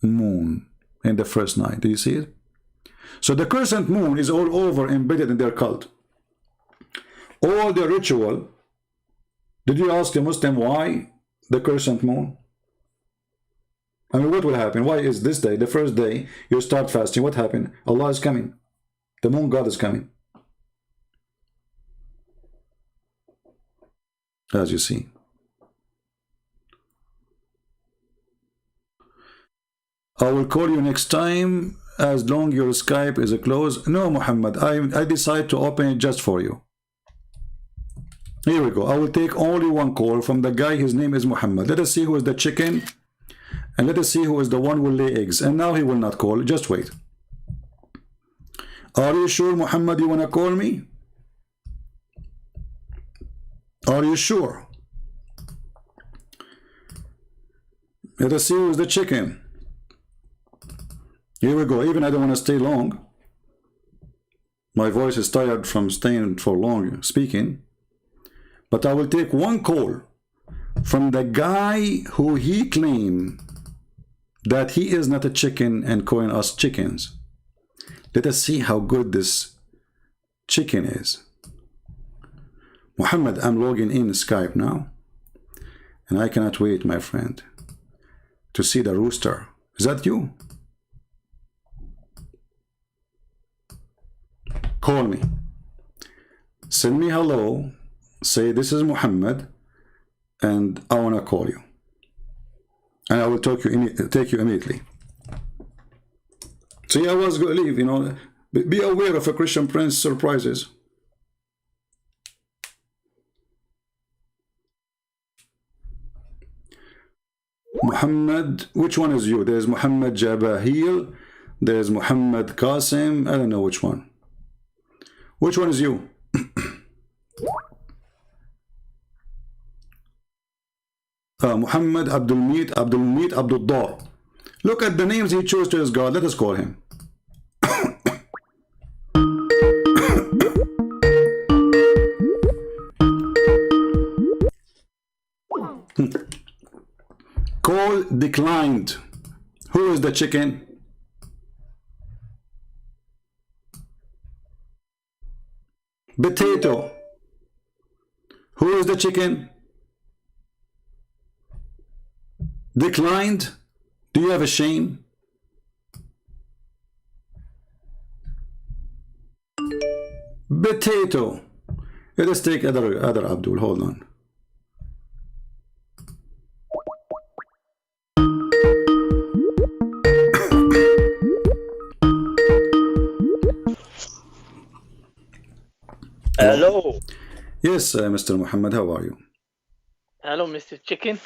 moon in the first night. Do you see it? So the crescent moon is all over embedded in their cult. All the ritual. Did you ask a Muslim why the crescent moon? I mean, what will happen? Why is this day, the first day, you start fasting? What happened? Allah is coming. The moon God is coming. As you see. I will call you next time as long your Skype is closed. No, Muhammad, I decide to open it just for you. Here we go. I will take only one call from the guy. His name is Muhammad. Let us see who is the chicken, and let us see who is the one who will lay eggs. And now he will not call. Just wait. Are you sure, Muhammad, you want to call me? Are you sure? Let us see who is the chicken. Here we go. Even I don't want to stay long. My voice is tired from staying for long speaking. But I will take one call from the guy who he claimed that he is not a chicken and calling us chickens. Let us see how good this chicken is. Muhammad, I'm logging in Skype now. And I cannot wait, my friend, to see the rooster. Is that you? Call me. Send me hello. Say this is Muhammad, and I want to call you. And I will take you immediately. See, I was going to leave, you know. Be aware of a Christian Prince surprises. Muhammad, which one is you? There's Muhammad Jabahil, there's Muhammad Qasim, I don't know which one. Which one is you? Muhammad Abdul Dar. Look at the names he chose to his God. Let us call him. Call declined. Who is the chicken? Potato. Who is the chicken? Declined. Do you have a shame? Potato. Let us take other Abdul. Hold on. Hello. Yes, Mr. Muhammad, how are you? Hello, Mr. Chicken.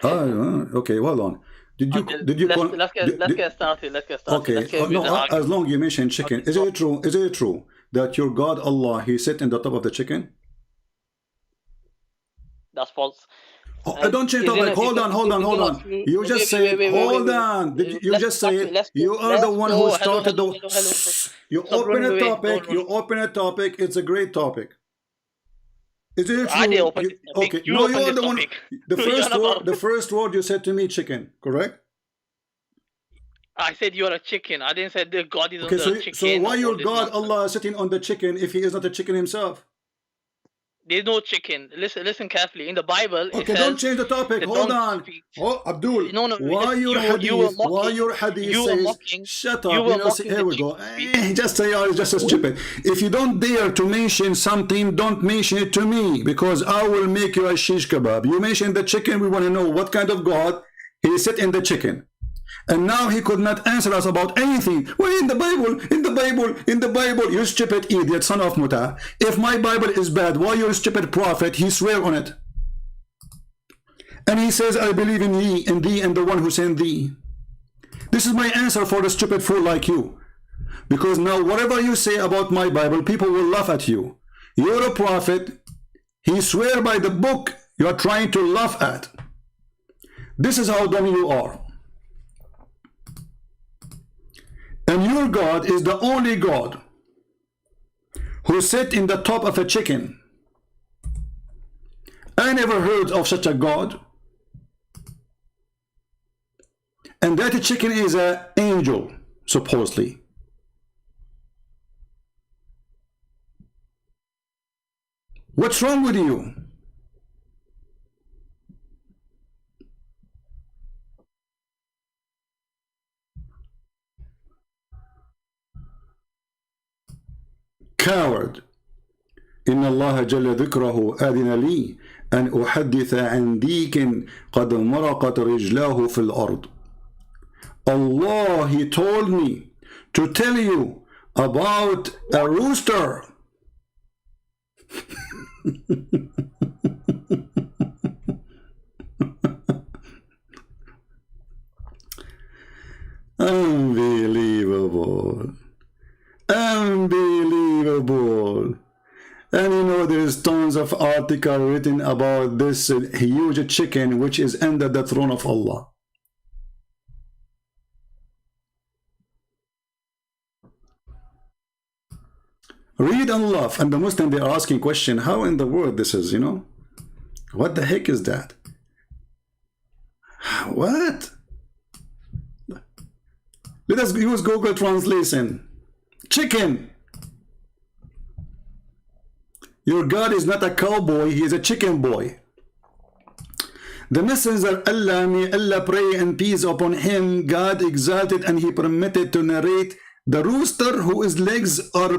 Okay, hold on. Did you let's get started. Okay, as long you mentioned chicken, is it true that your God Allah, he sit in the top of the chicken? That's false. Don't change topic. Hold on. You just said, hold on. You just said you are the one who started the. You open a topic. You open a topic. It's a great topic. Is it true? Okay. No, you are the one. The first word you said to me, chicken. Correct? I said you are a chicken. I didn't say the God is on the chicken. So why your God Allah is sitting on the chicken if he is not a chicken himself? There's no chicken. Listen carefully. In the Bible, okay, it says, don't change the topic. Hold on. Oh, Abdul. No. Why your hadith says, shut up. You know, here we go. Just say, oh, it's just stupid. If you don't dare to mention something, don't mention it to me, because I will make you a shish kebab. You mentioned the chicken. We want to know what kind of God he sit in the chicken. And now he could not answer us about anything. Well, in the Bible, you stupid idiot, son of Muta. If my Bible is bad, why your stupid prophet, he swear on it. And he says, I believe in thee, and the one who sent thee. This is my answer for the stupid fool like you. Because now whatever you say about my Bible, people will laugh at you. You're a prophet. He swear by the book you are trying to laugh at. This is how dumb you are. And your God is the only God who sit in the top of a chicken. I never heard of such a God. And that chicken is an angel, supposedly. What's wrong with you? Coward. إن الله جل ذكره أذن لي أن أحدث عن ديك قد مرقت رجلاه في الأرض. Allah, He told me to tell you about a rooster. Unbelievable. Unbelievable. And you know, there's tons of articles written about this huge chicken which is under the throne of Allah. Read and laugh. And the Muslim, they are asking question, how in the world this is, you know? What the heck is that? What? Let us use Google Translation. Chicken. Your God is not a cowboy, he is a chicken boy. The messenger Allah, may Allah pray and peace upon him, God exalted, and he permitted to narrate the rooster whose legs are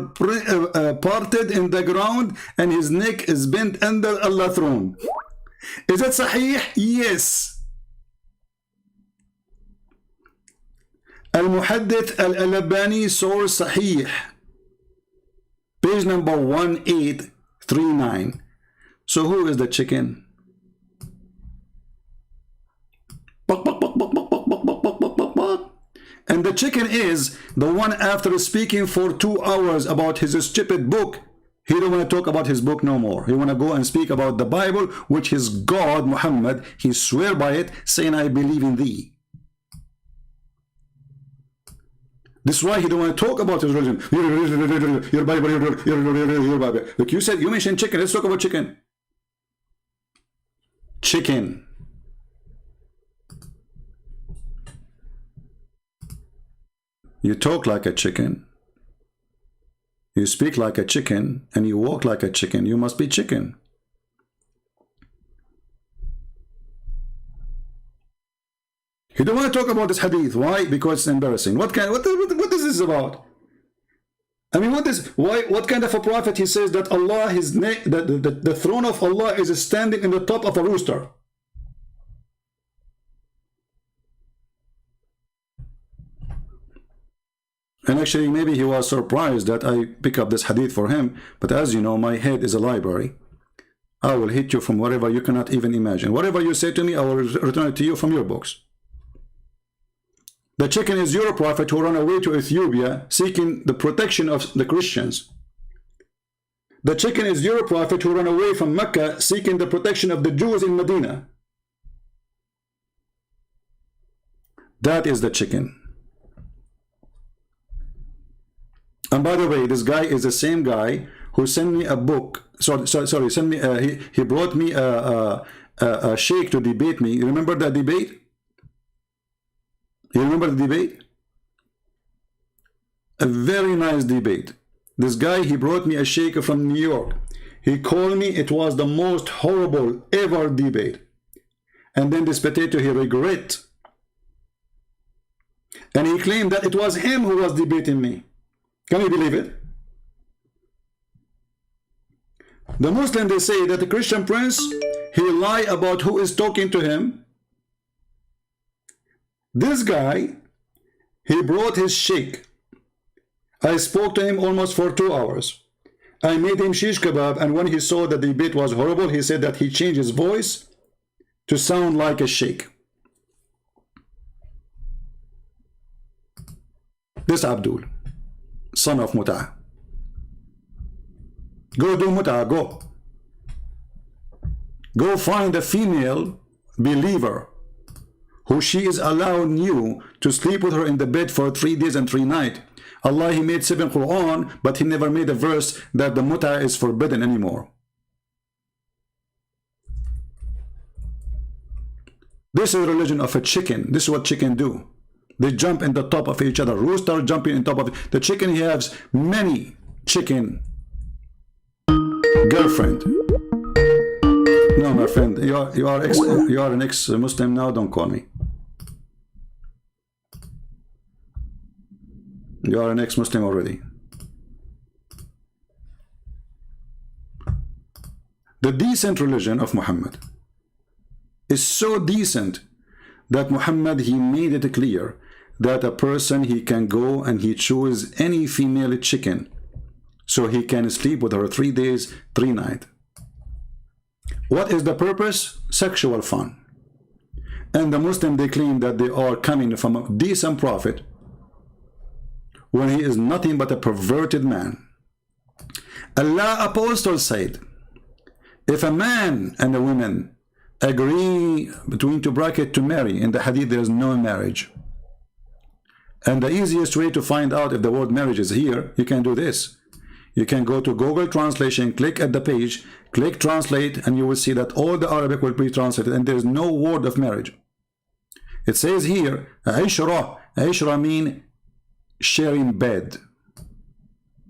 parted in the ground and his neck is bent under Allah's throne. Is it sahih? Yes. Al-Muhaddith Al-Albani source sahih. Page number 1839. So who is the chicken? And the chicken is the one, after speaking for 2 hours about his stupid book, he don't want to talk about his book no more. He want to go and speak about the Bible, which his God, Muhammad, he swear by it, saying, I believe in thee. This is why he don't want to talk about his religion. Your Bible, your Bible. Look, you said, you mentioned chicken. Let's talk about chicken. Chicken. You talk like a chicken. You speak like a chicken. And you walk like a chicken. You must be chicken. You don't want to talk about this hadith. Why? Because it's embarrassing. What is this about? I mean, what kind of a prophet he says that Allah, the throne of Allah is standing in the top of a rooster? And actually, maybe he was surprised that I pick up this hadith for him. But as you know, my head is a library. I will hit you from wherever you cannot even imagine. Whatever you say to me, I will return it to you from your books. The chicken is your prophet who ran away to Ethiopia seeking the protection of the Christians. The chicken is your prophet who ran away from Mecca seeking the protection of the Jews in Medina. That is the chicken. And by the way, this guy is the same guy who sent me a book. Sorry, sent me. He brought me a sheikh to debate me. You remember that debate? You remember the debate? A very nice debate. This guy, he brought me a sheikh from New York. He called me, it was the most horrible ever debate. And then this potato, he regret. And he claimed that it was him who was debating me. Can you believe it? The Muslim, they say that the Christian prince, he lied about who is talking to him. This guy, he brought his sheikh. I spoke to him almost for 2 hours. I made him shish kebab, and when he saw that the debate was horrible, he said that he changed his voice to sound like a sheikh. This Abdul, son of Mut'ah. Go do Mut'ah, go. Go find a female believer who she is allowing you to sleep with her in the bed for 3 days and 3 nights. Allah, he made 7 Qur'an, but he never made a verse that the Mut'ah is forbidden anymore. This is a religion of a chicken. This is what chicken do. They jump in the top of each other. Rooster jumping on top of the chicken. He has many chicken girlfriend. No, my friend, you are an ex-Muslim now. Don't call me. You are an ex-Muslim already. The decent religion of Muhammad is so decent that Muhammad, he made it clear that a person, he can go and he choose any female chicken, so he can sleep with her 3 days, 3 nights. What is the purpose? Sexual fun. And the Muslim, they claim that they are coming from a decent prophet when he is nothing but a perverted man. Allah Apostle said, if a man and a woman agree between two brackets to marry, in the hadith there is no marriage. And the easiest way to find out if the word marriage is here, you can do this. You can go to Google Translation, click at the page, click translate, and you will see that all the Arabic will be translated, and there is no word of marriage. It says here, Ishra. Ishra mean sharing bed,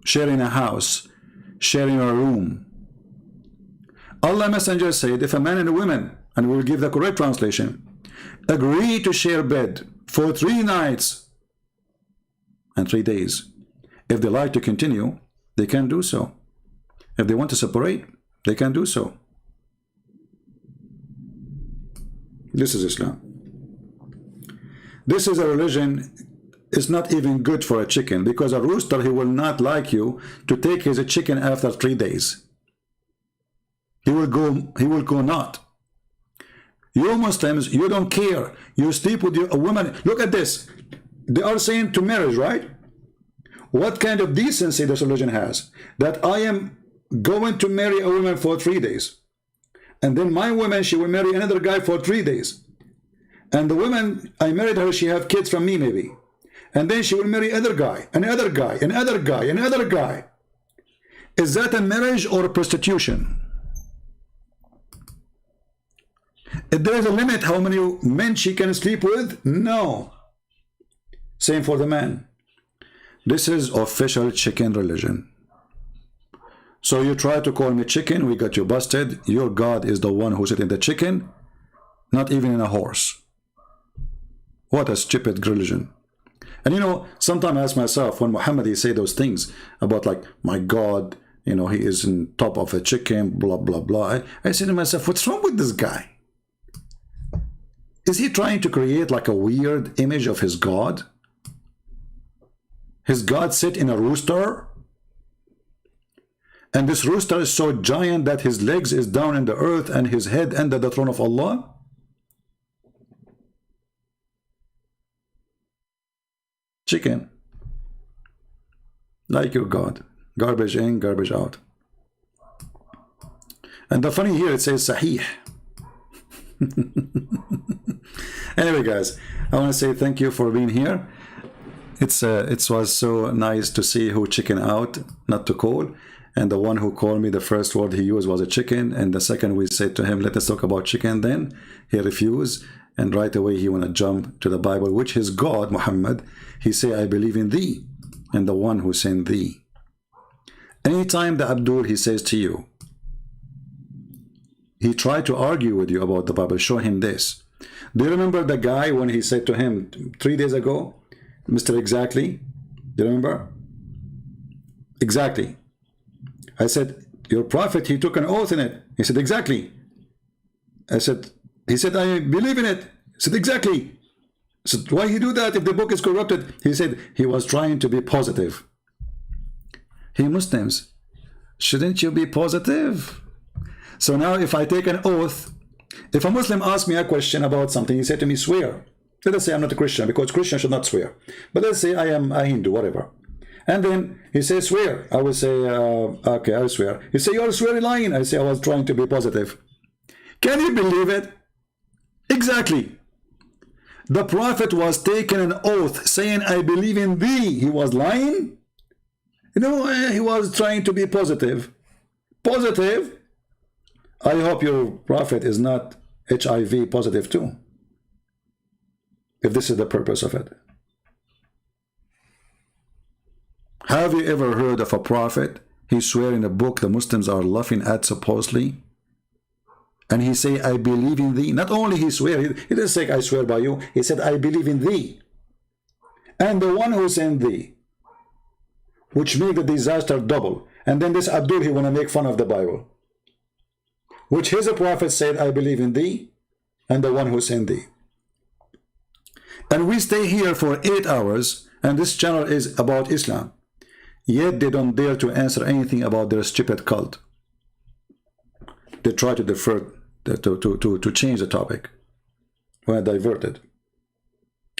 sharing a house, sharing a room. Allah Messenger said, if a man and a woman, and we will give the correct translation, agree to share bed for 3 nights and 3 days, if they like to continue, they can do so. If they want to separate, they can do so. This is Islam. This is a religion. It's not even good for a chicken, because a rooster, he will not like you to take his chicken after 3 days. He will go not. You Muslims, you don't care. You sleep with a woman. Look at this. They are saying to marriage, right? What kind of decency this religion has? That I am going to marry a woman for 3 days, and then my woman, she will marry another guy for 3 days, and the woman, I married her, she have kids from me maybe, and then she will marry another guy, another guy, another guy, another guy. Is that a marriage or a prostitution? If there is a limit how many men she can sleep with? No. Same for the man. This is official chicken religion. So you try to call me chicken, we got you busted. Your God is the one who sit in the chicken, not even in a horse. What a stupid religion. And you know, sometimes I ask myself, when Muhammad, he say those things about like, my God, you know, he is in top of a chicken, blah, blah, blah. I say to myself, what's wrong with this guy? Is he trying to create like a weird image of his God? His God sit in a rooster? And this rooster is so giant that his legs is down in the earth and his head under the throne of Allah? Chicken. Like your God. Garbage in, garbage out. And the funny here, it says Sahih. Anyway, guys, I want to say thank you for being here. It was so nice to see who chicken out, not to call. And the one who called me, the first word he used was a chicken. And the second we said to him, let us talk about chicken, then he refused. And right away he want to jump to the Bible, which his God, Muhammad, he say, I believe in thee and the one who sent thee. Anytime the Abdul, he says to you, he tried to argue with you about the Bible, show him this. Do you remember the guy when he said to him 3 days ago, Mr. Exactly? Do you remember? Exactly. I said, your prophet, he took an oath in it. He said, exactly. I said, he said, I believe in it. I said, exactly. I said, why he do that if the book is corrupted? He said, he was trying to be positive. Hey, Muslims, shouldn't you be positive? So now if I take an oath, if a Muslim asks me a question about something, he said to me, swear. Let us say I'm not a Christian, because Christians should not swear. But let's say I am a Hindu, whatever. And then he says, swear. I will say, okay, I'll swear. He say, you're swearing lying. I say, I was trying to be positive. Can you believe it? Exactly. The prophet was taking an oath saying, I believe in thee. He was lying? You know, he was trying to be positive. Positive? I hope your prophet is not HIV positive too, if this is the purpose of it. Have you ever heard of a prophet? He swear in a book the Muslims are laughing at supposedly, and he say, I believe in thee. Not only he swear, he didn't say, I swear by you. He said, I believe in thee and the one who sent thee, which make the disaster double. And then this Abdul, he want to make fun of the Bible, which his prophet said, I believe in thee and the one who sent thee. And we stay here for 8 hours, and this channel is about Islam. Yet they don't dare to answer anything about their stupid cult. They try to defer, to change the topic. When I divert it,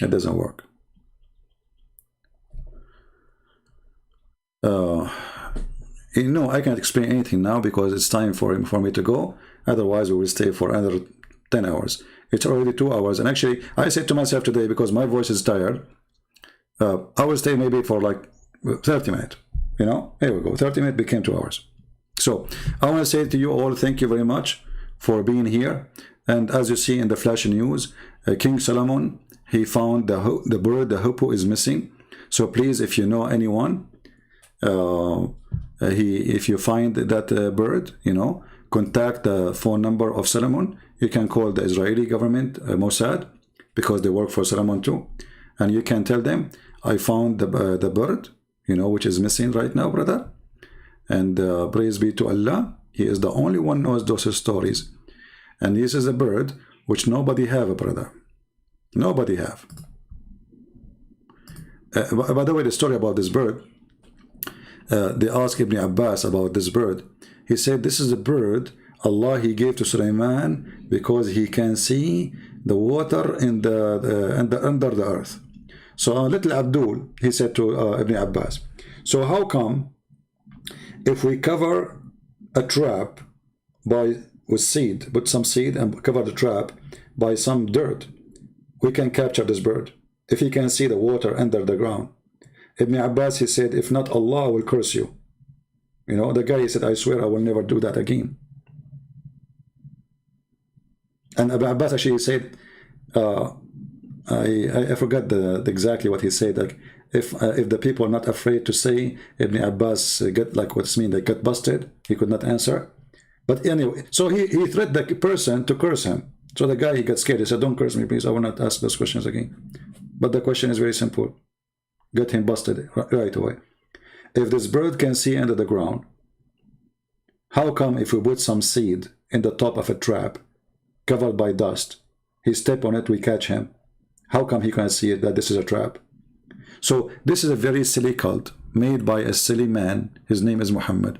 it doesn't work. You know, I can't explain anything now because it's time for me to go. Otherwise, we will stay for another 10 hours. It's already 2 hours. And actually, I said to myself today, because my voice is tired, I will stay maybe for like 30 minutes. You know, here we go. 30 minutes became 2 hours. So I want to say to you all, thank you very much for being here. And as you see in the flash news, King Solomon, he found the bird, the hippo is missing. So please, if you know anyone, if you find that bird, you know, contact the phone number of Solomon. You can call the Israeli government, Mossad, because they work for Solomon too. And you can tell them, I found the bird, you know, which is missing right now, brother. And praise be to Allah, He is the only one who knows those stories. And this is a bird which nobody have, brother. Nobody have. By the way, the story about this bird, they asked Ibn Abbas about this bird. He said, this is a bird Allah He gave to Sulaiman because he can see the water in under the earth. So little Abdul, he said to Ibn Abbas, so how come if we cover a trap with seed, put some seed and cover the trap by some dirt, we can capture this bird if he can see the water under the ground? Ibn Abbas, he said, if not, Allah will curse you. You know, the guy, he said, I swear I will never do that again. And Ibn Abbas actually said, I forgot exactly what he said. Like, if the people are not afraid to say, Ibn Abbas get like what's mean, they get busted. He could not answer. But anyway, so he threatened the person to curse him. So the guy, he got scared. He said, don't curse me, please. I will not ask those questions again. But the question is very simple. Get him busted right away. If this bird can see under the ground, how come if we put some seed in the top of a trap covered by dust, he step on it, we catch him? How come he can see it, that this is a trap? So this is a very silly cult made by a silly man. His name is Muhammad.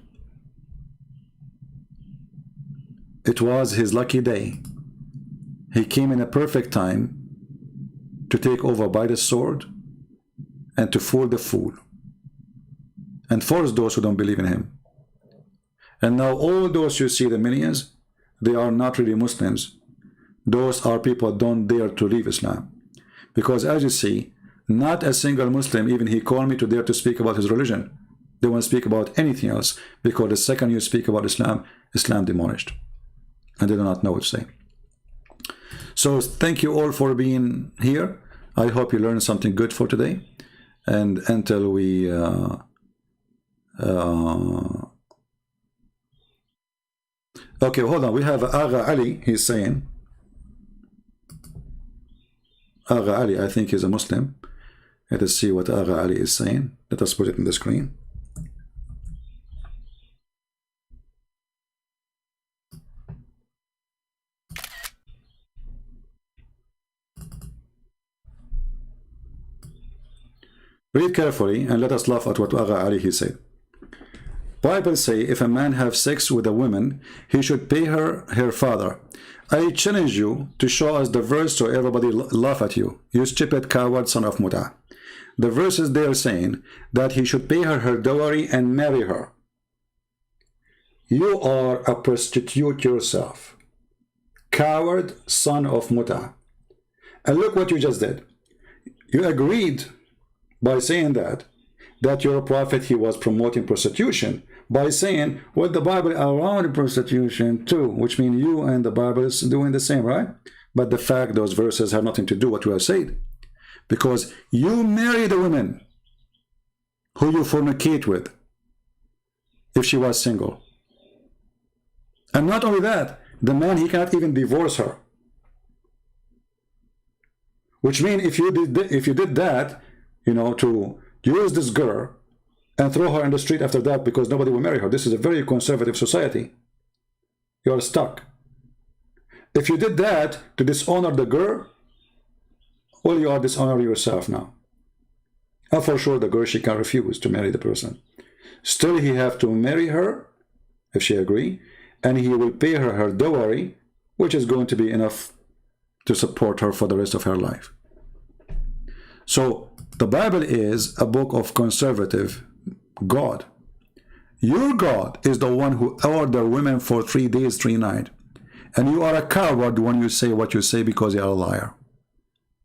It was his lucky day. He came in a perfect time to take over by the sword and to fool the fool and force those who don't believe in him. And now all those you see, the millions, they are not really Muslims. Those are people who don't dare to leave Islam. Because as you see, not a single Muslim, even he called me to dare to speak about his religion. They won't speak about anything else, because the second you speak about Islam, Islam demolished. And they do not know what to say. So thank you all for being here. I hope you learned something good for today. And until we okay, hold on, we have Agha Ali. He's saying, Agha Ali, I think he's a Muslim. Let us see what Agha Ali is saying. Let us put it in the screen. Read carefully and let us laugh at what Agha Ali he said. Bible say if a man have sex with a woman, he should pay her father. I challenge you to show us the verse so everybody laugh at you. You stupid coward son of Muta. The verse is there saying that he should pay her dowry and marry her. You are a prostitute yourself. Coward son of Muta. And look what you just did. You agreed by saying that your prophet, he was promoting prostitution, by saying, well, the Bible allowed prostitution too, which means you and the Bible is doing the same, right? But the fact those verses have nothing to do with what you have said, because you marry the woman who you fornicate with if she was single. And not only that, the man, he cannot even divorce her, which means if you did that, you know, to use this girl and throw her in the street after that because nobody will marry her. This is a very conservative society. You're stuck. If you did that to dishonor the girl, well, you are dishonoring yourself now. And for sure, the girl, she can refuse to marry the person. Still, he have to marry her, if she agree, and he will pay her her dowry, which is going to be enough to support her for the rest of her life. So, the Bible is a book of conservative God. Your God is the one who ordered women for 3 days, 3 nights. And you are a coward when you say what you say because you are a liar.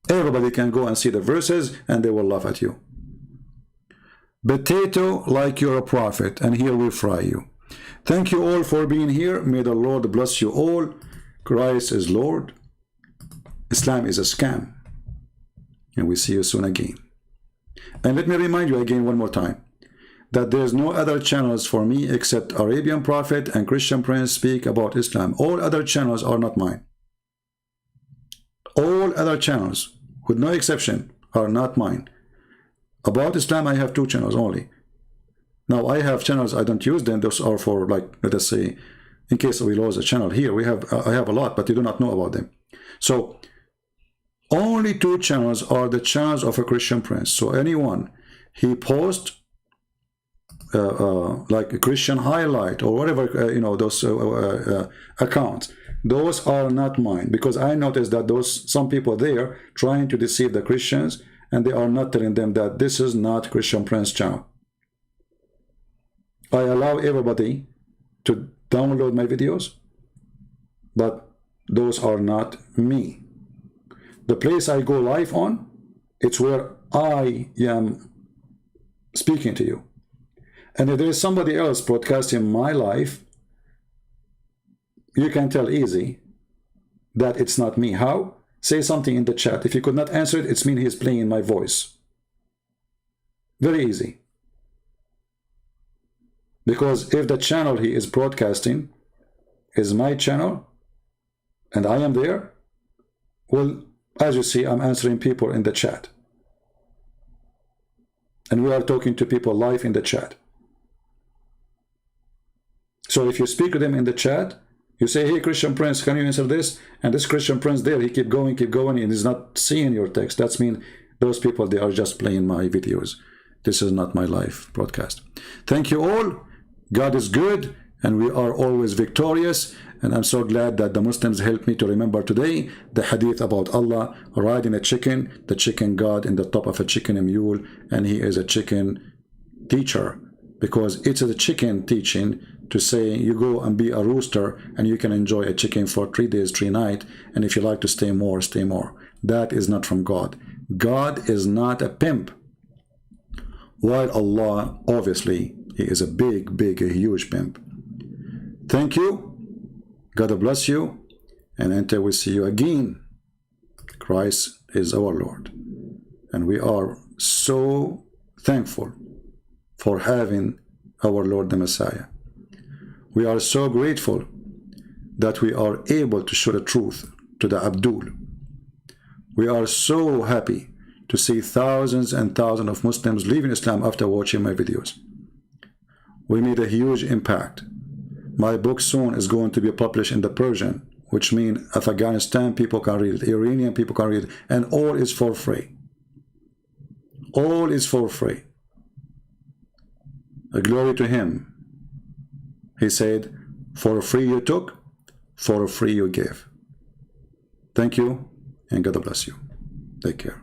Everybody can go and see the verses and they will laugh at you. Potato like you're a prophet, and here we fry you. Thank you all for being here. May the Lord bless you all. Christ is Lord. Islam is a scam. And we see you soon again. And let me remind you again one more time that there's no other channels for me except Arabian Prophet and Christian Prince speak about Islam. All other channels are not mine. All other channels, with no exception, are not mine. About Islam, I have 2 channels only. Now, I have channels, I don't use them. Those are for, like, let us say, in case we lose a channel here, I have a lot, but you do not know about them. So, only 2 channels are the channels of a Christian Prince. So, anyone, he posts like a Christian highlight or whatever, you know, those accounts, those are not mine, because I noticed that some people there trying to deceive the Christians, and they are not telling them that this is not Christian Prince channel. I allow everybody to download my videos, but those are not me. The place I go live on, it's where I am speaking to you. And if there is somebody else broadcasting my life, you can tell easy that it's not me. How? Say something in the chat. If you could not answer it, it's mean he's playing my voice. Very easy. Because if the channel he is broadcasting is my channel, and I am there, well, as you see, I'm answering people in the chat. And we are talking to people live in the chat. So if you speak to them in the chat, you say, hey, Christian Prince, can you answer this? And this Christian Prince there, he keep going, and he's not seeing your text. That's mean those people, they are just playing my videos. This is not my live broadcast. Thank you all. God is good, and we are always victorious. And I'm so glad that the Muslims helped me to remember today the hadith about Allah riding a chicken, the chicken God in the top of a chicken mule, and he is a chicken teacher, because it's a chicken teaching to say you go and be a rooster and you can enjoy a chicken for 3 days, 3 nights, and if you like to stay more, stay more. That is not from God. God is not a pimp. While Allah, obviously, he is a big, a huge pimp. Thank you. God bless you. And until we see you again, Christ is our Lord. And we are so thankful for having our Lord the Messiah. We are so grateful that we are able to show the truth to the Abdul. We are so happy to see thousands and thousands of Muslims leaving Islam after watching my videos. We made a huge impact. My book soon is going to be published in the Persian, which means Afghanistan people can read it, Iranian people can read it, and all is for free. All is for free. Glory to him. He said, for free you took, for free you gave. Thank you, and God bless you. Take care.